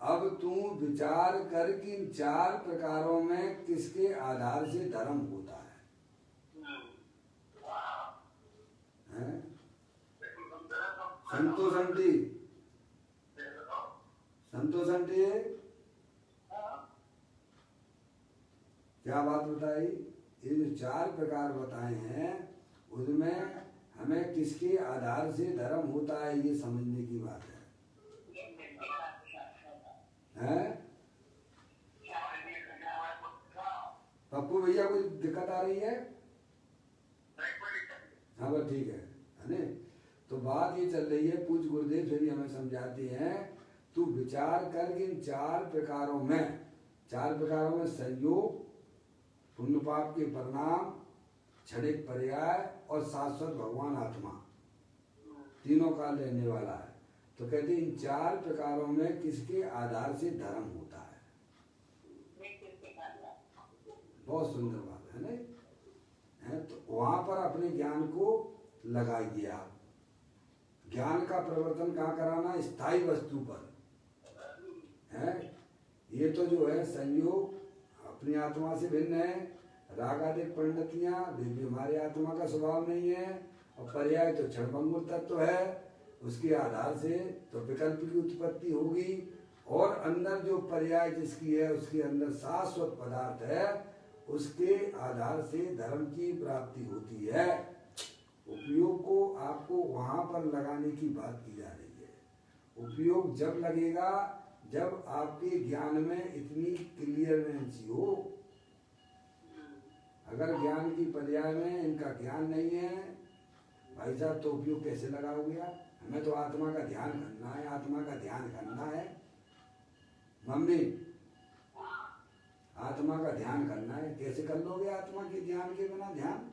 अब तू विचार कर कि इन चार प्रकारों में किसके आधार से धर्म होता है? संतोषंती क्या बात बताई? ये जो चार प्रकार बताए हैं उसमें हमें किसके आधार से धर्म होता है ये समझने की बात है। पप्पू भैया कोई दिक्कत आ रही है? हाँ बस ठीक है ना? तो बात ये चल रही है, पूज्य गुरुदेव श्री हमें समझाते हैं तू विचार कर कि इन चार प्रकारों में संयोग, पुण्य पाप के परिणाम, क्षणिक पर्याय और शाश्वत भगवान आत्मा, तीनों का लेने वाला है। तो कहते इन चार प्रकारों में किसके आधार से धर्म होता है? बहुत सुंदर बात है ना? तो वहां पर अपने ज्ञान को लगाइए आप। ज्ञान का प्रवर्तन कहाँ कराना? स्थायी वस्तु पर है। ये तो जो है संयोग अपनी आत्मा से भिन्न है, रागादिक परिणतियां भी हमारे आत्मा का स्वभाव नहीं है, और पर्याय तो क्षणभंगुर तत्व है, उसके आधार से तो विकल्प की उत्पत्ति होगी, और अंदर जो पर्याय जिसकी है उसके अंदर शाश्वत पदार्थ है, उसके आधार से धर्म की प्राप्ति होती है। उपयोग को आपको वहां पर लगाने की बात की जा रही है। उपयोग जब लगेगा जब आपके ज्ञान में इतनी क्लियरेंस हो। अगर ज्ञान की पर्याय में इनका ज्ञान नहीं है भाई साहब, तो उपयोग कैसे लगाओगे आप? हमें तो आत्मा का ध्यान करना है, आत्मा का ध्यान करना है मम्मी, आत्मा का ध्यान करना है। कैसे कर लोगे आत्मा के ध्यान के बिना ध्यान?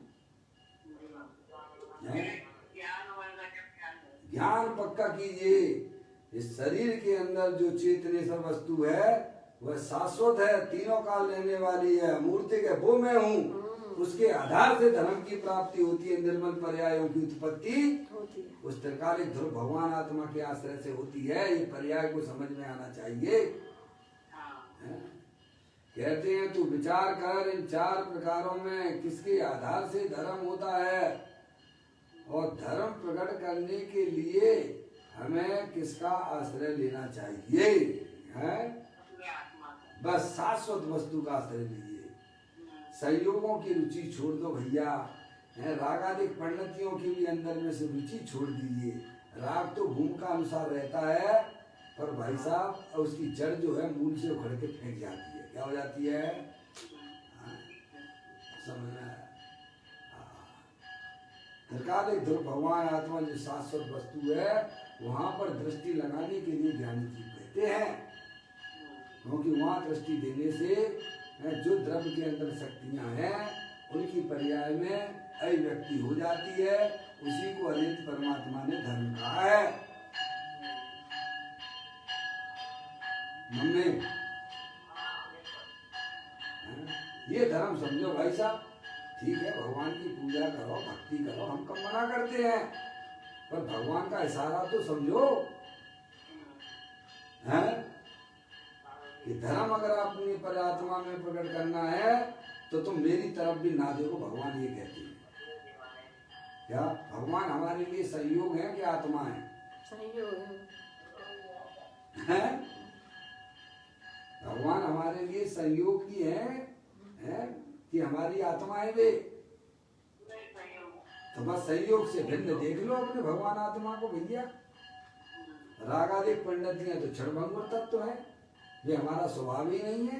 ज्ञान पक्का कीजिए। इस शरीर के अंदर जो चेतनेश्वर वस्तु है वह शाश्वत है, तीनों काल रहने वाली है, मूर्तिक है, वो मैं हूँ। उसके आधार से धर्म की प्राप्ति होती है, निर्मल पर्यायों की उत्पत्ति होती है। उस त्रिकालिक ध्रुव भगवान आत्मा के आश्रय से होती है। ये पर्याय को समझ में आना चाहिए। कहते हैं तू विचार कर इन चार प्रकारों में किसके आधार से धर्म होता है, और धर्म प्रकट करने के लिए हमें किसका आश्रय लेना चाहिए है? बस शाश्वत वस्तु का आश्रय लीजिए। संयोगों की रुचि छोड़ दो भैया, रागादिक परिणतियों की भी अंदर में से रुचि छोड़ दीजिए। राग तो भूमि का अनुसार रहता है, पर भाई साहब उसकी जड़ जो है मूल से उखड़ के फेंक जाती है। क्या हो जाती है? समझ में? त्रिकालिक ध्रुव भगवान आत्मा जो शाश्वत वस्तु है, वहां पर दृष्टि लगाने के लिए ज्ञानी जी कहते हैं, क्योंकि वहां दृष्टि देने से जो द्रव्य के अंदर शक्तियां हैं उनकी पर्याय में अभिव्यक्ति हो जाती है। उसी को अनित परमात्मा ने धर्म कहा है। मम्मी ये धर्म समझो भाई साहब। ठीक है, भगवान की पूजा करो, भक्ति करो, हम कब मना करते हैं, पर भगवान का इशारा तो समझो है कि धर्म अगर अपनी परमात्मा में प्रकट करना है तो तुम मेरी तरफ भी ना देखो। भगवान ये कहते हैं। क्या भगवान हमारे लिए सहयोग है कि आत्मा है? सहयोग है। भगवान हमारे लिए सहयोग की है कि हमारी आत्मा है वे? तो बस सहयोग से भिन्न देख लो अपने भगवान आत्मा को भैया। रागादिक परिणतियां तो क्षणभंगुर तत्व है, वे हमारा स्वभाव ही नहीं है,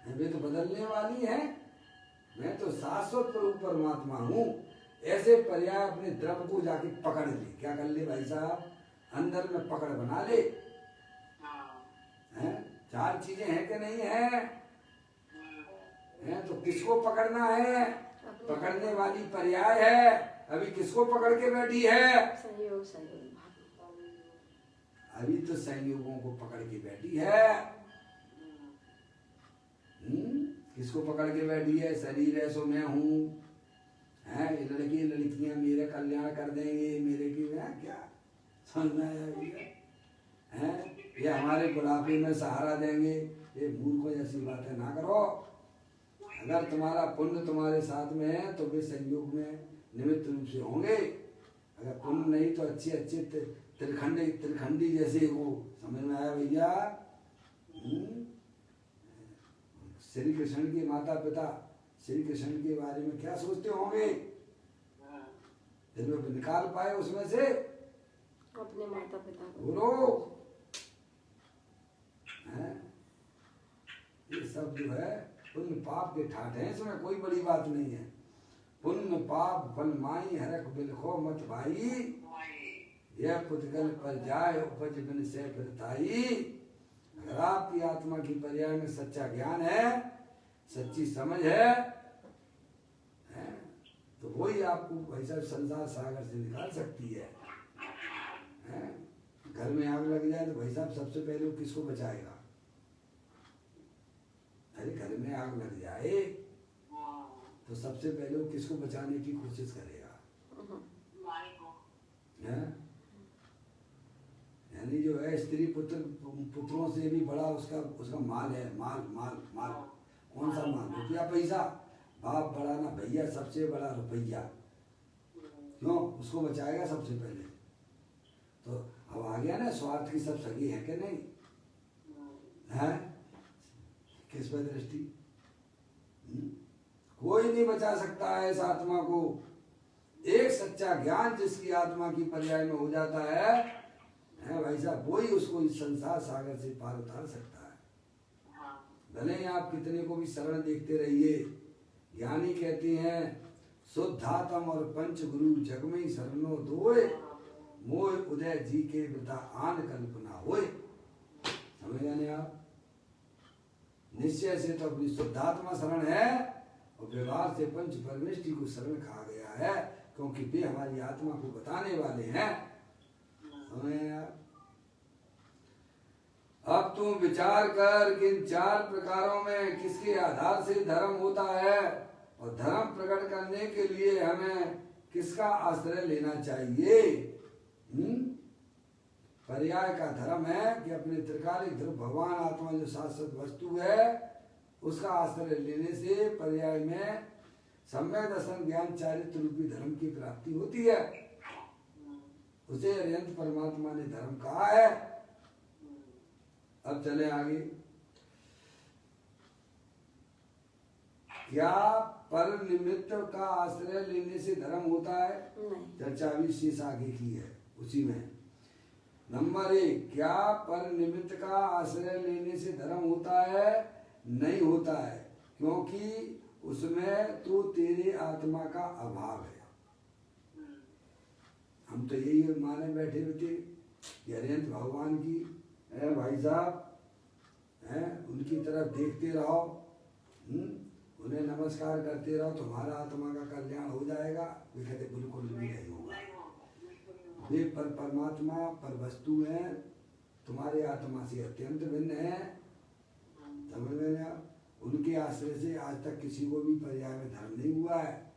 वे तो बदलने वाली है। मैं तो शाश्वत प्रभु परमात्मा हूँ। ऐसे पर्याय अपने द्रव को जाके पकड़ ले। क्या कर ले भाई साहब? अंदर में पकड़ बना ले। हैं? चार चीजें हैं कि नहीं है? हैं? तो किसको पकड़ना है? पकड़ने वाली पर्याय है। अभी किसको पकड़ के बैठी है? सहयोग सहयोग। अभी तो संयोगों को पकड़ के बैठी है। किसको पकड़ के बैठी है? शरीर है सो मैं हूँ, है ये लड़की लड़कियां मेरे कल्याण कर देंगे, मेरे की क्या समझ में आया है? ये हमारे बुढ़ापे में सहारा देंगे। ये मूर्खों जैसी बातें ना करो। अगर तुम्हारा पुण्य तुम्हारे साथ में है तो वे संयोग में निमित्त रूप से होंगे। अगर पुण्य नहीं तो अच्छे अच्छे त्रिखंडी जैसे वो। समझ में आया भैया? श्री कृष्ण के माता पिता श्री कृष्ण के बारे में क्या सोचते होंगे? जब वे निकाल पाए उसमें से अपने माता पिता को। बोलो। ये सब जो है पुण्य पाप के ठाट है, इसमें कोई बड़ी बात नहीं है। पुण्य पाप बलमाई हरख बिलखो मत भाई, यह पुतगल पर जाए उपज बिन से फिरताई। अगर आपकी आत्मा की पर्याय में सच्चा ज्ञान है, सच्ची समझ है, तो वही आपको भाई साहब संसार सागर से निकाल सकती है। घर में आग लग जाए तो भाई साहब सबसे पहले वो किसको बचाएगा? अरे घर में आग लग जाए तो सबसे पहले वो किसको बचाने की कोशिश करेगा? यानी जो है स्त्री पुत्रों से भी बड़ा उसका माल है। माल माल माल कौन सा मान? रुपया पैसा? बाप बड़ा ना भैया, सबसे बड़ा रुपया। क्यों? उसको बचाएगा सबसे पहले। तो अब आ गया ना, स्वार्थ की सब सगी है कि नहीं है? किस पर दृष्टि? कोई नहीं बचा सकता है इस आत्मा को। एक सच्चा ज्ञान जिसकी आत्मा की पर्याय में हो जाता है भाई साहब, वही उसको इस संसार सागर से पार उतार सकता है। भले ही आप कितने को भी शरण देखते रहिए, ज्ञानी कहते हैं शुद्धात्म और पंच गुरु जग में शरणो दोए, मोह उदय जी के वृथा आन कल्पना होए। समझ गए आप? निश्चय से तो अपनी शुद्धात्मा शरण है और व्यवहार से पंच परमेष्टि को शरण कहा गया है, क्योंकि वे हमारी आत्मा को बताने वाले हैं। अब तुम विचार कर कि इन 4 प्रकारों में किसके आधार से धर्म होता है और धर्म प्रकट करने के लिए हमें किसका आश्रय लेना चाहिए। पर्याय का धर्म है कि अपने त्रिकालिक धर्म भगवान आत्मा जो शाश्वत वस्तु है उसका आश्रय लेने से पर्याय में सम्यक दर्शन ज्ञान चारित्र रूपी धर्म की प्राप्ति होती है। उसे अरिहंत परमात्मा ने धर्म कहा है। अब चले आगे। क्या पर निमित्त का आश्रय लेने से धर्म होता है? चर्चा भी शेष आगे की है उसी में। नंबर 1, क्या पर निमित्त का आश्रय लेने से धर्म होता है? नहीं होता है, क्योंकि उसमें तो तेरे आत्मा का अभाव है। हम तो यही माने बैठे हुए थे कि अरिहंत भगवान की भाई साहब उनकी तरफ देखते रहो, उन्हें नमस्कार करते रहो, तुम्हारा आत्मा का कल्याण हो जाएगा। वे कहते बिल्कुल भी नहीं होगा। वे परमात्मा पर वस्तु है, तुम्हारे आत्मा से अत्यंत भिन्न है। समझ में आप? उनके आश्रय से आज तक किसी को भी पर्याय में धर्म नहीं हुआ है।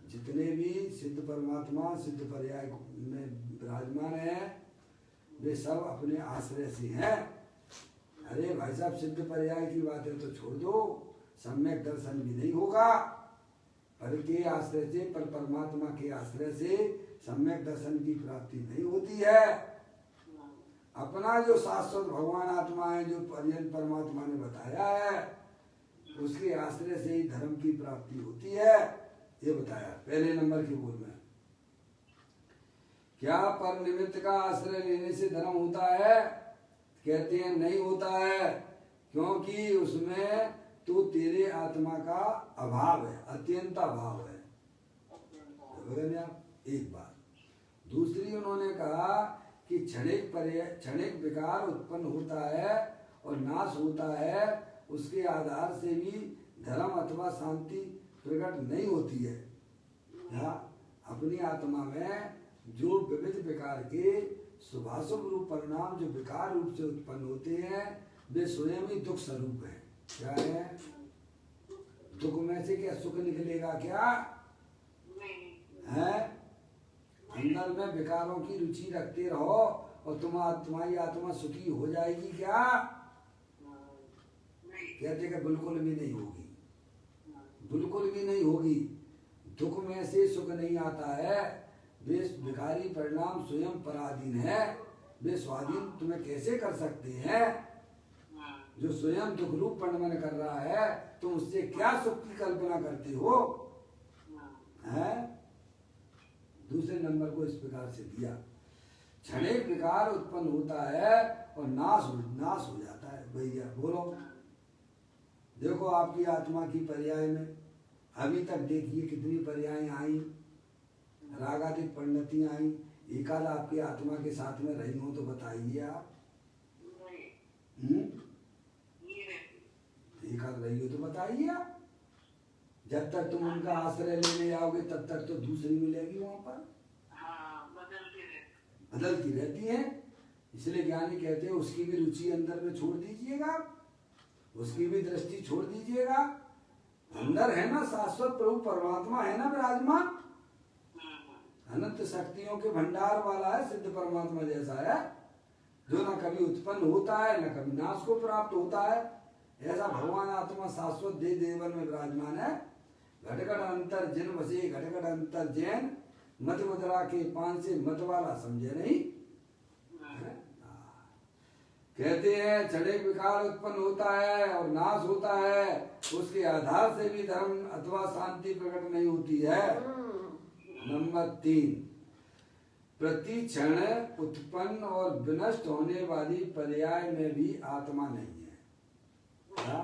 जितने भी सिद्ध परमात्मा सिद्ध पर्याय में विराजमान है वे सब अपने आश्रय से हैं। अरे भाई साहब, सिद्ध पर्याय की बातें तो छोड़ दो, सम्यक दर्शन भी नहीं होगा। पर के आश्रय से, पर परमात्मा के आश्रय से सम्यक दर्शन की प्राप्ति नहीं होती है। अपना जो शाश्वत भगवान आत्मा है, जो पर्यंत परमात्मा ने बताया है, उसके आश्रय से ही धर्म की प्राप्ति होती है। ये बताया पहले नंबर के बोल में। क्या पर निमित्त का आश्रय लेने से धर्म होता है? कहते हैं नहीं होता है, क्योंकि उसमें तो तेरे आत्मा का अभाव है, अत्यंत अभाव है। एक बात। दूसरी उन्होंने कहा कि क्षणिक विकार उत्पन्न होता है और नाश होता है, उसके आधार से भी धर्म अथवा शांति प्रकट नहीं होती है। अपनी आत्मा में जो विविध विकार के शुभाशुभ रूप परिणाम जो विकार रूप से उत्पन्न होते हैं, वे स्वयं ही दुख स्वरूप है। क्या है? दुख में से क्या सुख निकलेगा? क्या है? अंदर में विकारों की रुचि रखते रहो और तुम्हारी आत्मा सुखी हो जाएगी क्या? कहते कि बिल्कुल भी नहीं होगी, बिल्कुल भी नहीं होगी। दुख में से सुख नहीं आता है। वे विकारी परिणाम स्वयं पराधीन है। वे स्वाधीन तुम्हें कैसे कर सकते हैं? जो स्वयं दुख रूप परिणमन कर रहा है, तुम उससे क्या सुख की कल्पना करते हो? है? दूसरे नंबर को इस प्रकार से दिया, क्षणिक विकार उत्पन्न होता है और नाश हो जाता है। भैया बोलो, देखो आपकी आत्मा की पर्याय में अभी तक देखिए कितनी पर्याय आई, रागादिक परिणतियां आई। एकाल आपकी आत्मा के साथ में रही हो तो बताइए आप। एकाल रही हो तो बताइए आप। जब तक तुम उनका आश्रय लेने जाओगे तब तक तो दूसरी मिलेगी वहां पर। बदलती रहती है। इसलिए ज्ञानी कहते हैं उसकी भी रुचि अंदर में छोड़ दीजिएगा, उसकी भी दृष्टि छोड़ दीजिएगा। अंदर है ना शाश्वत प्रभु परमात्मा है ना विराजमान, अनंत शक्तियों के भंडार वाला है, सिद्ध परमात्मा जैसा है, जो न कभी उत्पन्न होता है न कभी नाश को प्राप्त होता है। ऐसा भगवान आत्मा शाश्वत दे देवन में विराजमान है। घटघट अंतर जिन बसे घटघट अंतर जैन, मत मुद्रा के पान से मत वाला समझे नहीं। कहते हैं क्षणिक विकार उत्पन्न होता है और नाश होता है, उसके आधार से भी धर्म अथवा शांति प्रकट नहीं होती है। नंबर 3, प्रति क्षण उत्पन्न और विनष्ट होने वाली पर्याय में भी आत्मा नहीं है। क्या?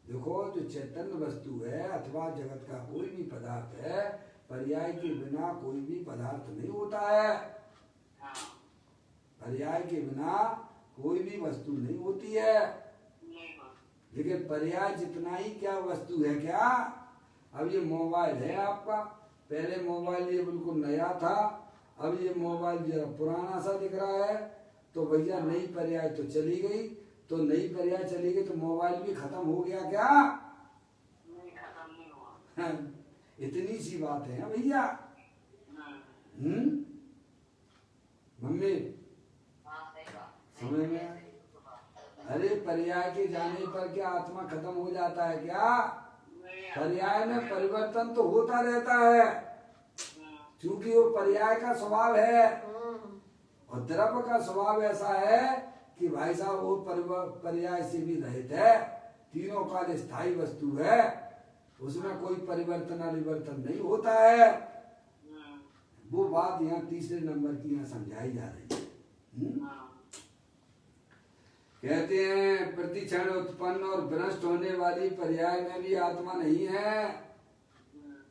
देखो, जो चैतन्य वस्तु है अथवा जगत का कोई भी पदार्थ है, पर्याय के बिना कोई भी पदार्थ नहीं होता है। पर्याय के बिना कोई भी वस्तु नहीं होती है। लेकिन पर्याय जितना ही क्या वस्तु है क्या? अब ये मोबाइल है आपका, पहले मोबाइल ये बिल्कुल नया था, अब ये मोबाइल जरा पुराना सा दिख रहा है, तो भैया नई पर्याय तो चली गई, तो नई पर्याय चली गई तो मोबाइल भी खत्म हो गया क्या? नहीं, खत्म नहीं हुआ। इतनी सी बात है भैया। मम्मी समझ में? अरे पर्याय के जाने पर क्या आत्मा खत्म हो जाता है क्या? पर्याय में परिवर्तन तो होता रहता है, क्योंकि वो पर्याय का स्वभाव है। और द्रव्य का स्वभाव ऐसा है कि भाई साहब वो पर्याय से भी रहित है, तीनों काल स्थायी वस्तु है, उसमें कोई परिवर्तन अरिवर्तन नहीं होता है। वो बात यहाँ तीसरे नंबर की यहाँ समझाई जा रही है। कहते हैं प्रति क्षण उत्पन्न और विनष्ट होने वाली पर्याय में भी आत्मा नहीं है,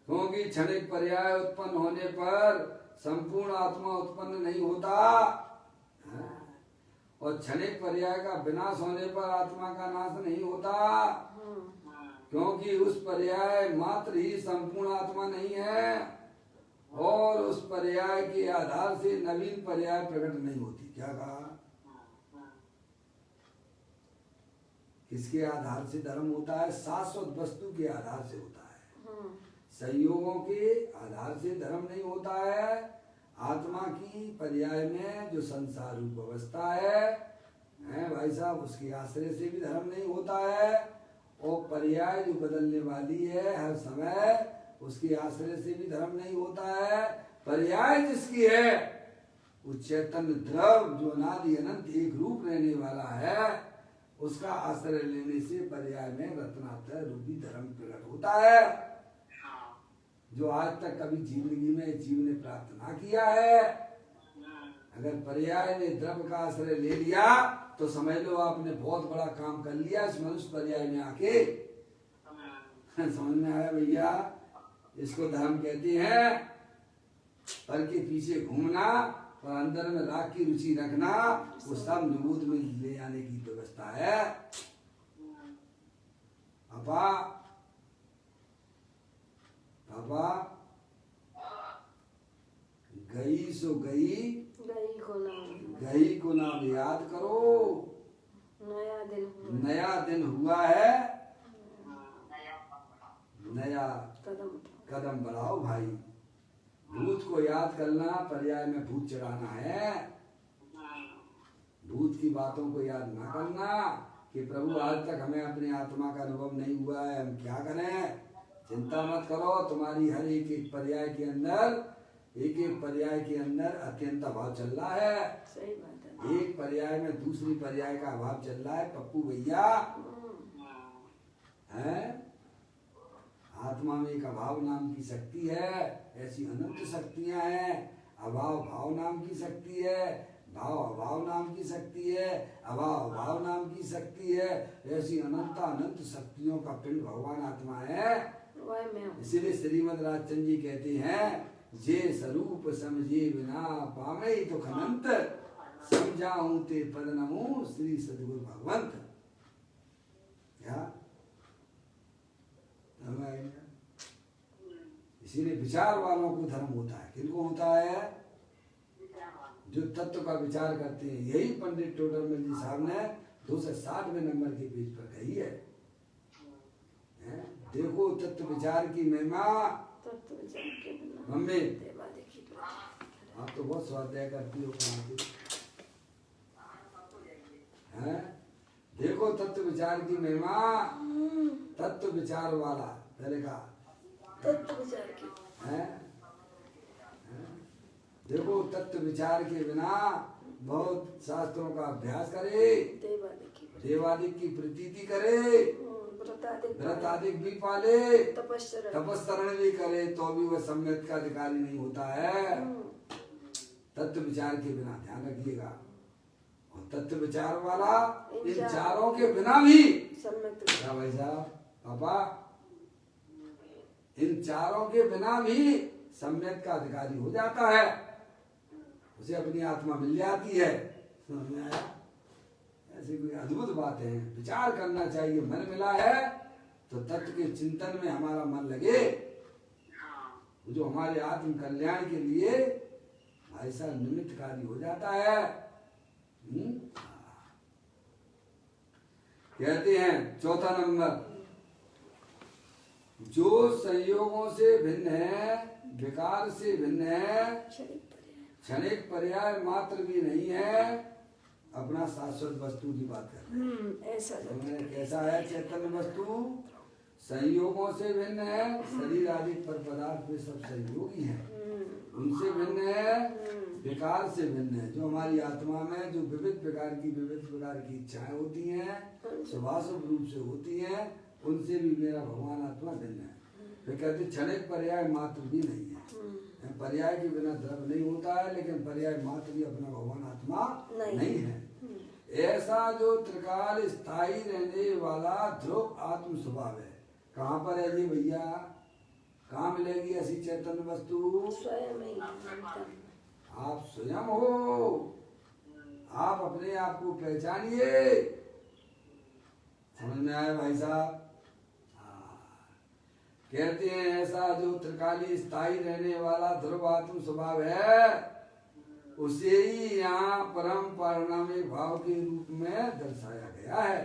क्योंकि क्षणिक पर्याय उत्पन्न होने पर संपूर्ण आत्मा उत्पन्न नहीं होता, और क्षणिक पर्याय का विनाश होने पर आत्मा का नाश नहीं होता, क्योंकि उस पर्याय मात्र ही संपूर्ण आत्मा नहीं है, और उस पर्याय के आधार से नवीन पर्याय प्रकट नहीं होती। क्या कहा? किसके आधार से धर्म होता है? शाश्वत वस्तु के आधार से होता है। संयोगों के आधार से धर्म नहीं होता है। आत्मा की पर्याय में जो संसार रूप अवस्था है भाई साहब, उसके आश्रय से भी धर्म नहीं होता है, और पर्याय जो बदलने वाली है हर समय, उसके आश्रय से भी धर्म नहीं होता है। पर्याय जिसकी है वो चैतन्य द्रव जो अनादि अनंत एक रूप रहने वाला है, उसका आश्रय लेने से पर्याय में रत्नात्रय रूपी धर्म प्रकट होता है, जो आज तक कभी जिंदगी में जीव ने प्राप्त ना किया है। अगर पर्याय ने द्रव्य का आश्रय ले लिया तो समझ लो आपने बहुत बड़ा काम कर लिया इस मनुष्य पर्याय में आके। समझ में आया भैया? इसको धर्म कहते हैं। पर के पीछे घूमना और अंदर में राग की रुचि रखना, वो सब निबूत में ले आने की व्यवस्था है। पापा पापा गई सो गई, गई को नाम याद करो, नया दिन हुआ है, नया कदम बढ़ाओ भाई। भूत को याद करना पर्याय में भूत चढ़ाना है। भूत की बातों को याद ना करना कि प्रभु आज तक हमें अपने आत्मा का अनुभव नहीं हुआ है, हम क्या करें। चिंता मत करो, तुम्हारी हर एक एक पर्याय के अंदर, एक एक पर्याय के अंदर अत्यंत अभाव चल रहा है। सही बात है। एक पर्याय में दूसरी पर्याय का अभाव चल रहा है पप्पू भैया। है आत्मा में एक अभाव नाम की शक्ति है, ऐसी अनंत शक्तियां हैं। अभाव भाव नाम की शक्ति है, भाव अभाव नाम की शक्ति है, अभाव अभाव नाम की शक्ति है। ऐसी अनंत अनंत शक्तियों का पिंड भगवान आत्मा है। इसीलिए श्रीमद राजचंद्र जी कहते हैं, जे स्वरूप समझे बिना पामे तो खनंत, समझाऊं ते पद नमो श्री सदगुरु भगवंत। क्या इसीलिए विचार वालों को धर्म होता है। किनको होता है? जो तत्व का विचार करते हैं। यही पंडित टोडरमल जी साहब ने 260वें नंबर के पेज पर कही है। देखो तत्व विचार की महिमा। मम्मी आप तो बहुत स्वाध्याय करती हो। देखो तत्व विचार की महिमा, तत्व विचार वाला, पहले कहा तत्व विचार की है। देखो तत्व विचार के बिना बहुत शास्त्रों का अभ्यास करे, देवादिक की प्रतीति करे, व्रत आदिक भी पाले, तपस्सरण भी करे, तो भी वह सम्यक का अधिकारी नहीं होता है तत्व विचार के बिना। ध्यान रखिएगा। और तत्व विचार वाला इन चारों के बिना भी, क्या भाई साहब पापा, इन चारों के बिना भी सम्यक का अधिकारी हो जाता है, उसे अपनी आत्मा मिल जाती है। समझ में आया? ऐसी कोई अद्भुत बातें हैं। विचार करना चाहिए। मन मिला है तो तत्व के चिंतन में हमारा मन लगे, जो हमारे आत्म कल्याण के लिए ऐसा निमित्तकारी हो जाता है। कहते हैं चौथा नंबर, जो संयोगों से भिन्न है, विकार से भिन्न है, क्षणिक पर्याय मात्र भी नहीं है, अपना शाश्वत वस्तु की बात कर ऐसा कैसा है चैतन्य वस्तु? संयोगों से भिन्न है, शरीर आदि पर पदार्थ में सब संयोगी हैं, उनसे भिन्न है, विकार से भिन्न है। जो हमारी आत्मा में जो विविध प्रकार की इच्छाएं होती हैं, स्वाभाविक रूप से होती हैं, उनसे भी मेरा भगवान आत्मा भिन्न है। वे कहते क्षणिक पर्याय मात्र भी नहीं है। पर्याय के बिना द्रव्य नहीं होता है, लेकिन पर्याय मात्र भी अपना भगवान आत्मा नहीं है। ऐसा जो त्रिकाल स्थायी रहने वाला ध्रुव आत्म स्वभाव है। कहाँ पर है ये भैया? कहाँ मिलेगी ऐसी चैतन्य वस्तु? स्वयं। आप स्वयं हो, आप अपने आप को पहचानिए। समझ में आया भाई साहब? कहते हैं ऐसा जो त्रिकाली स्थायी रहने वाला ध्रुव आत्म स्वभाव है, उसे ही यहाँ परम परिणामी भाव के रूप में दर्शाया गया है,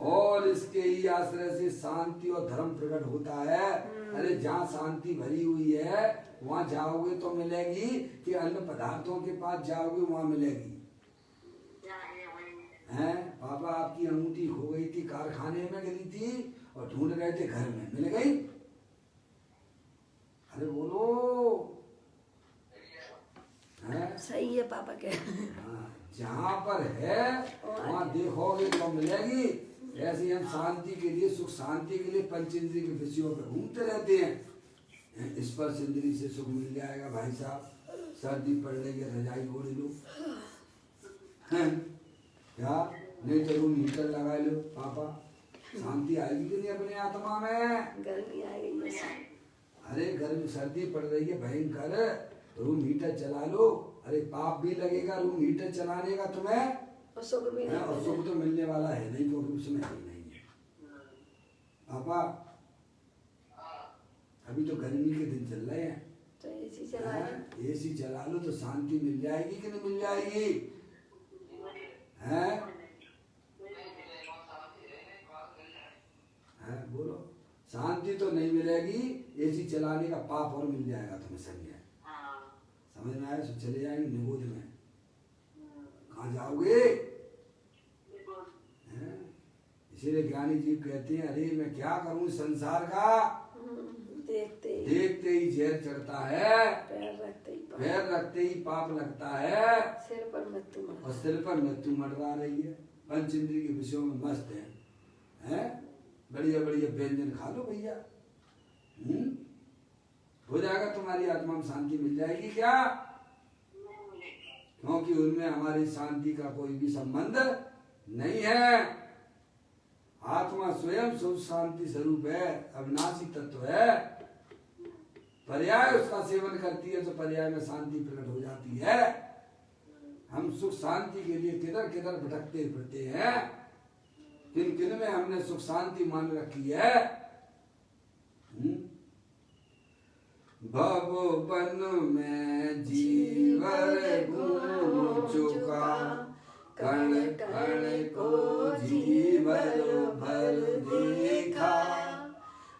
और इसके ही आश्रय से शांति और धर्म प्रकट होता है। अरे जहाँ शांति भरी हुई है वहाँ जाओगे तो मिलेगी, कि अन्य पदार्थों के पास जाओगे वहाँ मिलेगी? हैं पापा, आपकी अंगूठी खो गई थी, कारखाने में गिरी थी और ढूंढ रहे थे, घर में मिल गई? अरे बोलो। है? सही है पापा के। जहाँ पर है वहाँ देखोगे तो मिलेगी। ऐसे हम शांति के लिए, सुख शांति के लिए पंचेंद्रिय के विषयों पर घूमते रहते हैं। स्पर्श इंद्रिय से सुख मिल जाएगा भाई साहब, सर्दी पड़ रही है रजाई ओढ़ लो, क्या नहीं तो रूम हीटर लगा लो पापा, शांति आएगी कि नहीं अपने आत्मा में? गर्मी आएगी। अरे गर्मी सर्दी पड़ रही है भयंकर, रूम हीटर चला लो। अरे पाप भी लगेगा रूम हीटर चलाने का तुम्हें, और सुख तो मिलने वाला है नहीं, क्योंकि उसमें ही नहीं है पापा। अभी तो गर्मी के दिन चल रहे हैं, तो एसी चला लो। एसी चला लो तो शांति मिल जाएगी कि नहीं मिल जाएगी? हैं? बोलो। शांति तो नहीं मिलेगी, एसी चलाने का पाप और मिल जाएगा तुम्हें। सही है, समझ में आया? तो चले जाएंगे निगोद में। कहाँ जाओगे? इसीलिए ज्ञानी जी कहते हैं, अरे मैं क्या करूं संसार का, देखते ही जहर चढ़ता है, पैर रखते ही पाप लगता है, सिर पर मृत्यु मंडरा रही है। पंच इंद्रिय के विषयों में मस्त है? बढ़िया बढ़िया व्यंजन खा लो भैया, हो जाएगा, तुम्हारी आत्मा में शांति मिल जाएगी क्या? क्योंकि उनमें हमारी शांति का कोई भी संबंध नहीं है। आत्मा स्वयं सुख शांति स्वरूप है, अविनाशी तत्व है। पर्याय उसका सेवन करती है तो पर्याय में शांति प्रकट हो जाती है। हम सुख शांति के लिए किधर किधर भटकते फिरते हैं, किन किन में हमने सुख शांति मान रखी है। भवन में जीवन घूम चुका, कण कण को जीवन भर देखा,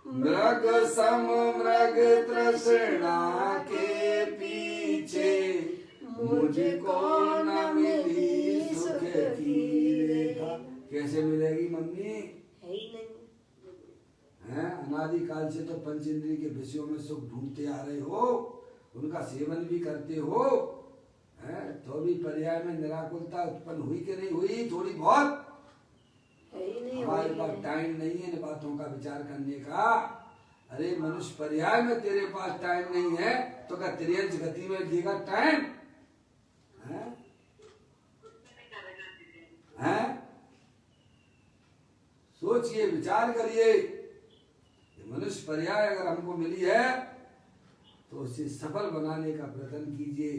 मृग सम मृग तृष्णा के पीछे, मुझको न मिली सुख की रेखा। कैसे मिलेगी मम्मी? है ही नहीं। हैं? अनादि काल से तो पंच इंद्रिय के विषयों में सुख ढूंढते आ रहे हो, उनका सेवन भी करते हो, हैं? तो भी पर्याय में निराकुलता उत्पन्न हुई कि नहीं हुई? थोड़ी बहुत। है ही नहीं, हमारे वही पास है। टाइम नहीं है इन बातों का विचार करने का। अरे मनुष्य पर्याय में तेरे पास टाइम नहीं है तो क्या त्रियंच गति में देगा टाइम? हैं? हैं? सोचिए, विचार करिए। मनुष्य पर्याय अगर हमको मिली है तो उसे सफल बनाने का प्रयत्न कीजिए।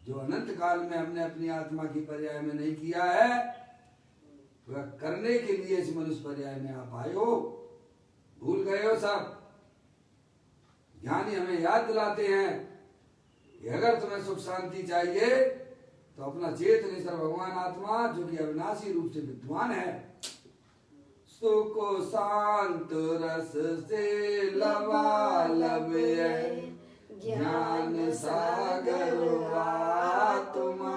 जो अनंत काल में हमने अपनी आत्मा की पर्याय में नहीं किया है वह करने के लिए इस मनुष्य पर्याय में आप आए हो। भूल गए हो सब। ज्ञानी हमें याद दिलाते हैं कि अगर तुम्हें सुख शांति चाहिए तो अपना चेतनेश्वर भगवान आत्मा जो कि अविनाशी रूप से विद्वान है, सुख शांत रस से लबालब है, ज्ञान सागर आत्मा,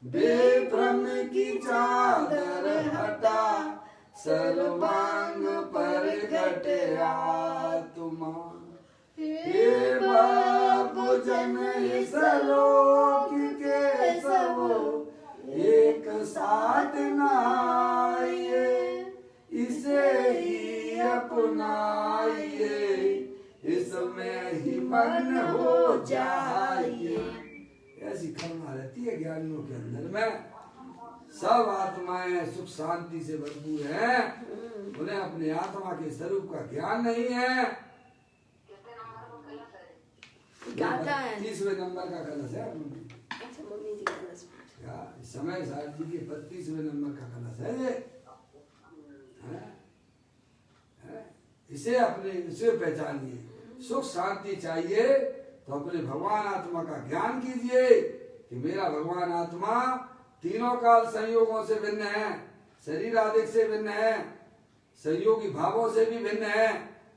बेभ्रम की चादर हटा, सर्वांग प्रगट आत्मा। हे बाबू जन इस लोक के सब एक साथ नाइए, इसे ही अपनाइए, इसमें ही मन हो जाइए। ऐसी करुणा रहती है ज्ञानियों के अंदर में। सब आत्माएं सुख शांति से भरपूर हैं, उन्हें अपने आत्मा के स्वरूप का ज्ञान नहीं है। कितने नंबर को कलश है? गाता है। 32वें नंबर का कलश है मम्मी। अच्छा, मम्मी जी कलश पूछ। क्या इस समय साहब जी के 32वें नंबर का कलश है ये? हैं? हैं? इसे पहचानिए। सुख शांति चाहिए तो अपने भगवान आत्मा का ज्ञान कीजिए कि मेरा भगवान आत्मा तीनों काल संयोगों से भिन्न है, शरीर आदि से भिन्न है, संयोगी भावों से भी भिन्न है,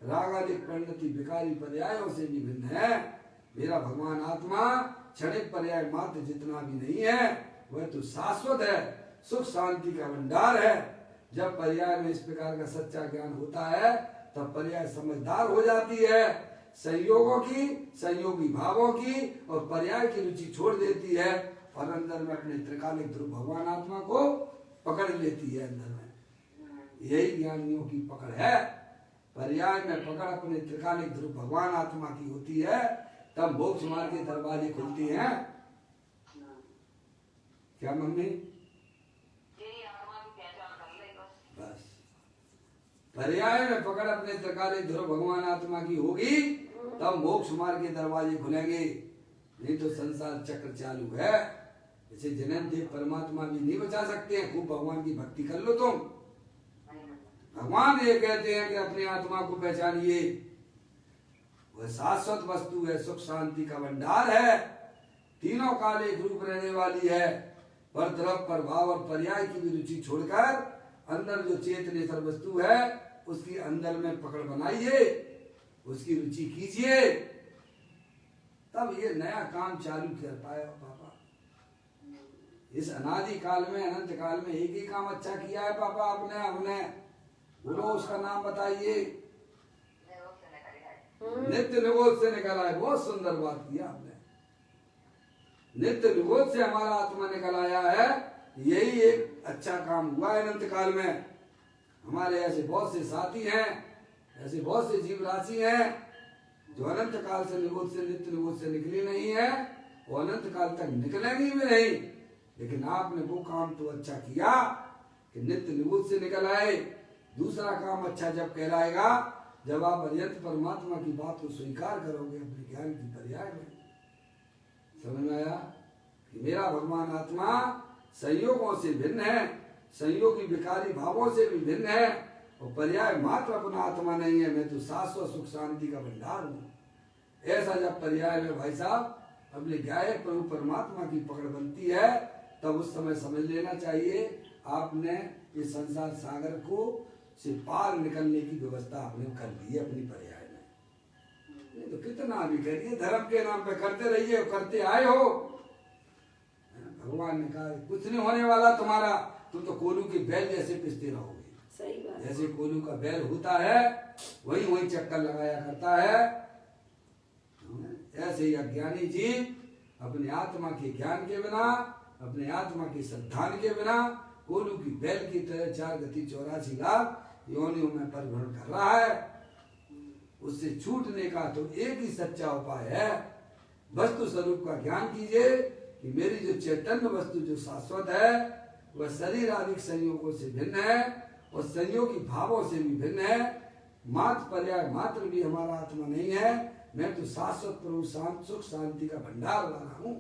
राग आदि परिणति विकारी पर्यायों से भी भिन्न है। मेरा भगवान आत्मा क्षणिक पर्याय मात्र जितना भी नहीं है, वह तो शाश्वत है, सुख शांति का भंडार है। जब पर्याय में इस प्रकार का सच्चा ज्ञान होता है तब पर्याय समझदार हो जाती है, संयोगों की, संयोगी भावों की और पर्याय की रुचि छोड़ देती है और अंदर में अपने त्रिकालिक ध्रुव भगवान आत्मा को पकड़ लेती है अंदर में। यही ज्ञानियों की पकड़ है। पर्याय में पकड़ अपने त्रिकालिक ध्रुव भगवान आत्मा की होती है, तब मोक्ष मार्ग के दरवाजे खुलते हैं। क्या मम्मी? यही आत्मा की पहचान कर ले बस। पर्याय में पकड़ अपने त्रिकालिक ध्रुव भगवान आत्मा की होगी तब मोक्ष मार्ग के दरवाजे खुलेंगे, नहीं तो संसार चक्र चालू है। इसे जन्म देव परमात्मा भी नहीं बचा सकते हैं। खूब भगवान की भक्ति कर लो तुम। भगवान ये कहते हैं कि अपनी आत्मा को पहचानिए, वह शाश्वत वस्तु है, सुख शांति का भंडार है, तीनों काल एक रूप रहने वाली है। पर द्रव्य प्रभाव और पर्याय की भी रुचि छोड़कर अंदर जो चेतनेश्वर वस्तु है उसकी अंदर में पकड़ बनाइए, उसकी रुचि कीजिए, तब ये नया काम चालू कर पाए पापा। इस अनादि काल में, अनंत काल में एक ही काम अच्छा किया है पापा आपने। हमने बोलो उसका नाम बताइए। नित्य निरोध से निकला है। बहुत सुंदर बात किया आपने। नित्य निरोध से हमारा आत्मा निकल आया है, यही एक अच्छा काम हुआ है अनंत काल में। हमारे ऐसे बहुत से साथी हैं, ऐसे बहुत से जीव राशि हैं जो अनंत काल से निरोध से, नित्य निरोध से निकली नहीं है, वो अनंत काल तक निकलेंगी भी नहीं। लेकिन आपने वो काम तो अच्छा किया कि नित्य निरोध से निकल आए। दूसरा काम अच्छा जब कहलाएगा जब आप पर्यंत परमात्मा की बात को स्वीकार करोगे अपने ज्ञान की पर्याय में। समझ में आया कि मेरा भगवान आत्मा संयोगों से भिन्न है, संयोगी विकारी भावों से भी भिन्न है और पर्याय मात्र अपना आत्मा नहीं है। मैं तो शाश्वत सुख शांति का भंडार हूँ। ऐसा जब पर्याय में भाई साहब अपने गायक प्रभु परमात्मा की पकड़ बनती है तब उस समय समझ लेना चाहिए आपने इस संसार सागर को से पार निकलने की व्यवस्था आपने कर दी है अपनी पर्याय में। नहीं तो कितना भी करिए, धर्म के नाम पे करते रहिए, करते आए हो। भगवान ने कहा कुछ नहीं होने वाला तुम्हारा, तुम तो कोलू के बैल जैसे पिसते रहोगे। सही बात। जैसे कोलू का बैल होता है वही वही चक्कर लगाया करता है, ऐसे ही अज्ञानी जीव अपने आत्मा के ज्ञान के बिना, अपने आत्मा के श्रद्धान के बिना कोलू की बैल की तरह 4 गति 84 लाख योनियों में परिभ्रमण कर रहा है। उससे छूटने का तो एक ही सच्चा उपाय है, वस्तु स्वरूप का ज्ञान कीजिए कि मेरी जो चैतन्य वस्तु जो शाश्वत है वह शरीर आदि संयोगों से भिन्न है और संयोगी भावों से भी भिन्न है। मात्र पर्याय मात्र भी हमारा आत्मा नहीं है। मैं तो शाश्वत प्रभु शांत सुख शांति का भंडार वाला हूँ।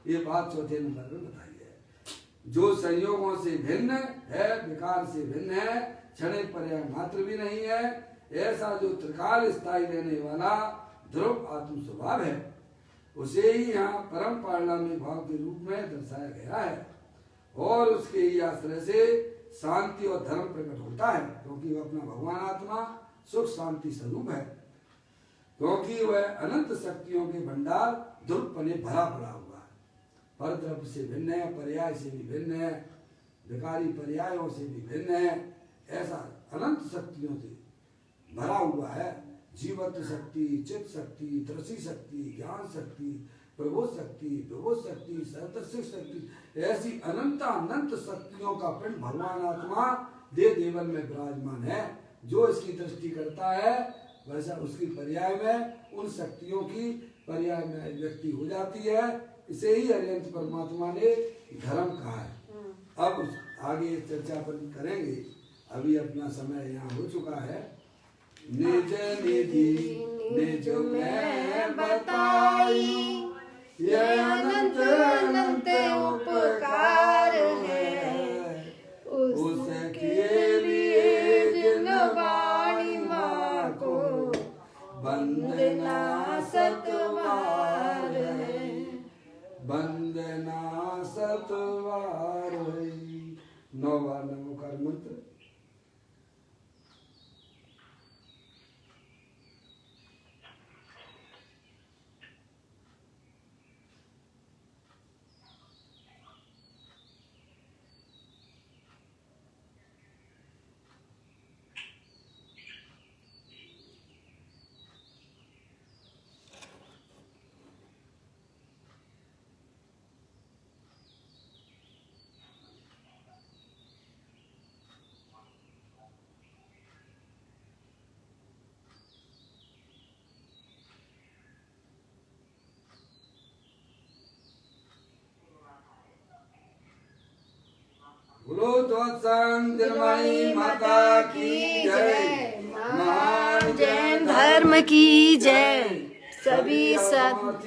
ये बात चौथे नंबर में बताई है। जो संयोगों से भिन्न है, विकार से भिन्न है, क्षण पर्याय मात्र भी नहीं है, ऐसा जो त्रिकाल स्थायी रहने वाला ध्रुव आत्म स्वभाव है, उसे ही यहाँ परम पारणामी भाव के रूप में दर्शाया गया है और उसके ही आश्रय से शांति और धर्म प्रकट होता है, क्योंकि वह अपना भगवान आत्मा सुख शांति स्वरूप है, क्योंकि वह अनंत शक्तियों के भंडार ध्रुवपने भरा पड़ा हुआ है। पर द्रव्य से भिन्न है, पर्याय से भी भिन्न है, विकारी पर्यायों से भी भिन्न है, ऐसा अनंत शक्तियों से भरा हुआ है। जीवत्व शक्ति, चित्त शक्ति, दृष्टि शक्ति, ज्ञान शक्ति, प्रबोध शक्ति, विबोध शक्ति, सहदर्शी शक्ति, ऐसी अनंत शक्तियों का पिंड भगवान आत्मा देव देवन में विराजमान है। जो इसकी दृष्टि करता है वैसा उसकी पर्याय में उन शक्तियों की पर्याय में व्यक्ति हो जाती है। इसे ही हरियंत परमात्मा ने धर्म कहा है। अब आगे चर्चा पर करेंगे, अभी अपना समय यहाँ हो चुका है। निज निधि निज में बताई, यह अनंत अनंत उपकार है, उसके लिए जिन वाणी माँ को वंदना सतवार है, वंदना सतवार है। 9 बार नमोकार मंत्र। बोलो ध्वजंग दिलवाणी माता की जय, महान जैन धर्म की जय। सभी सत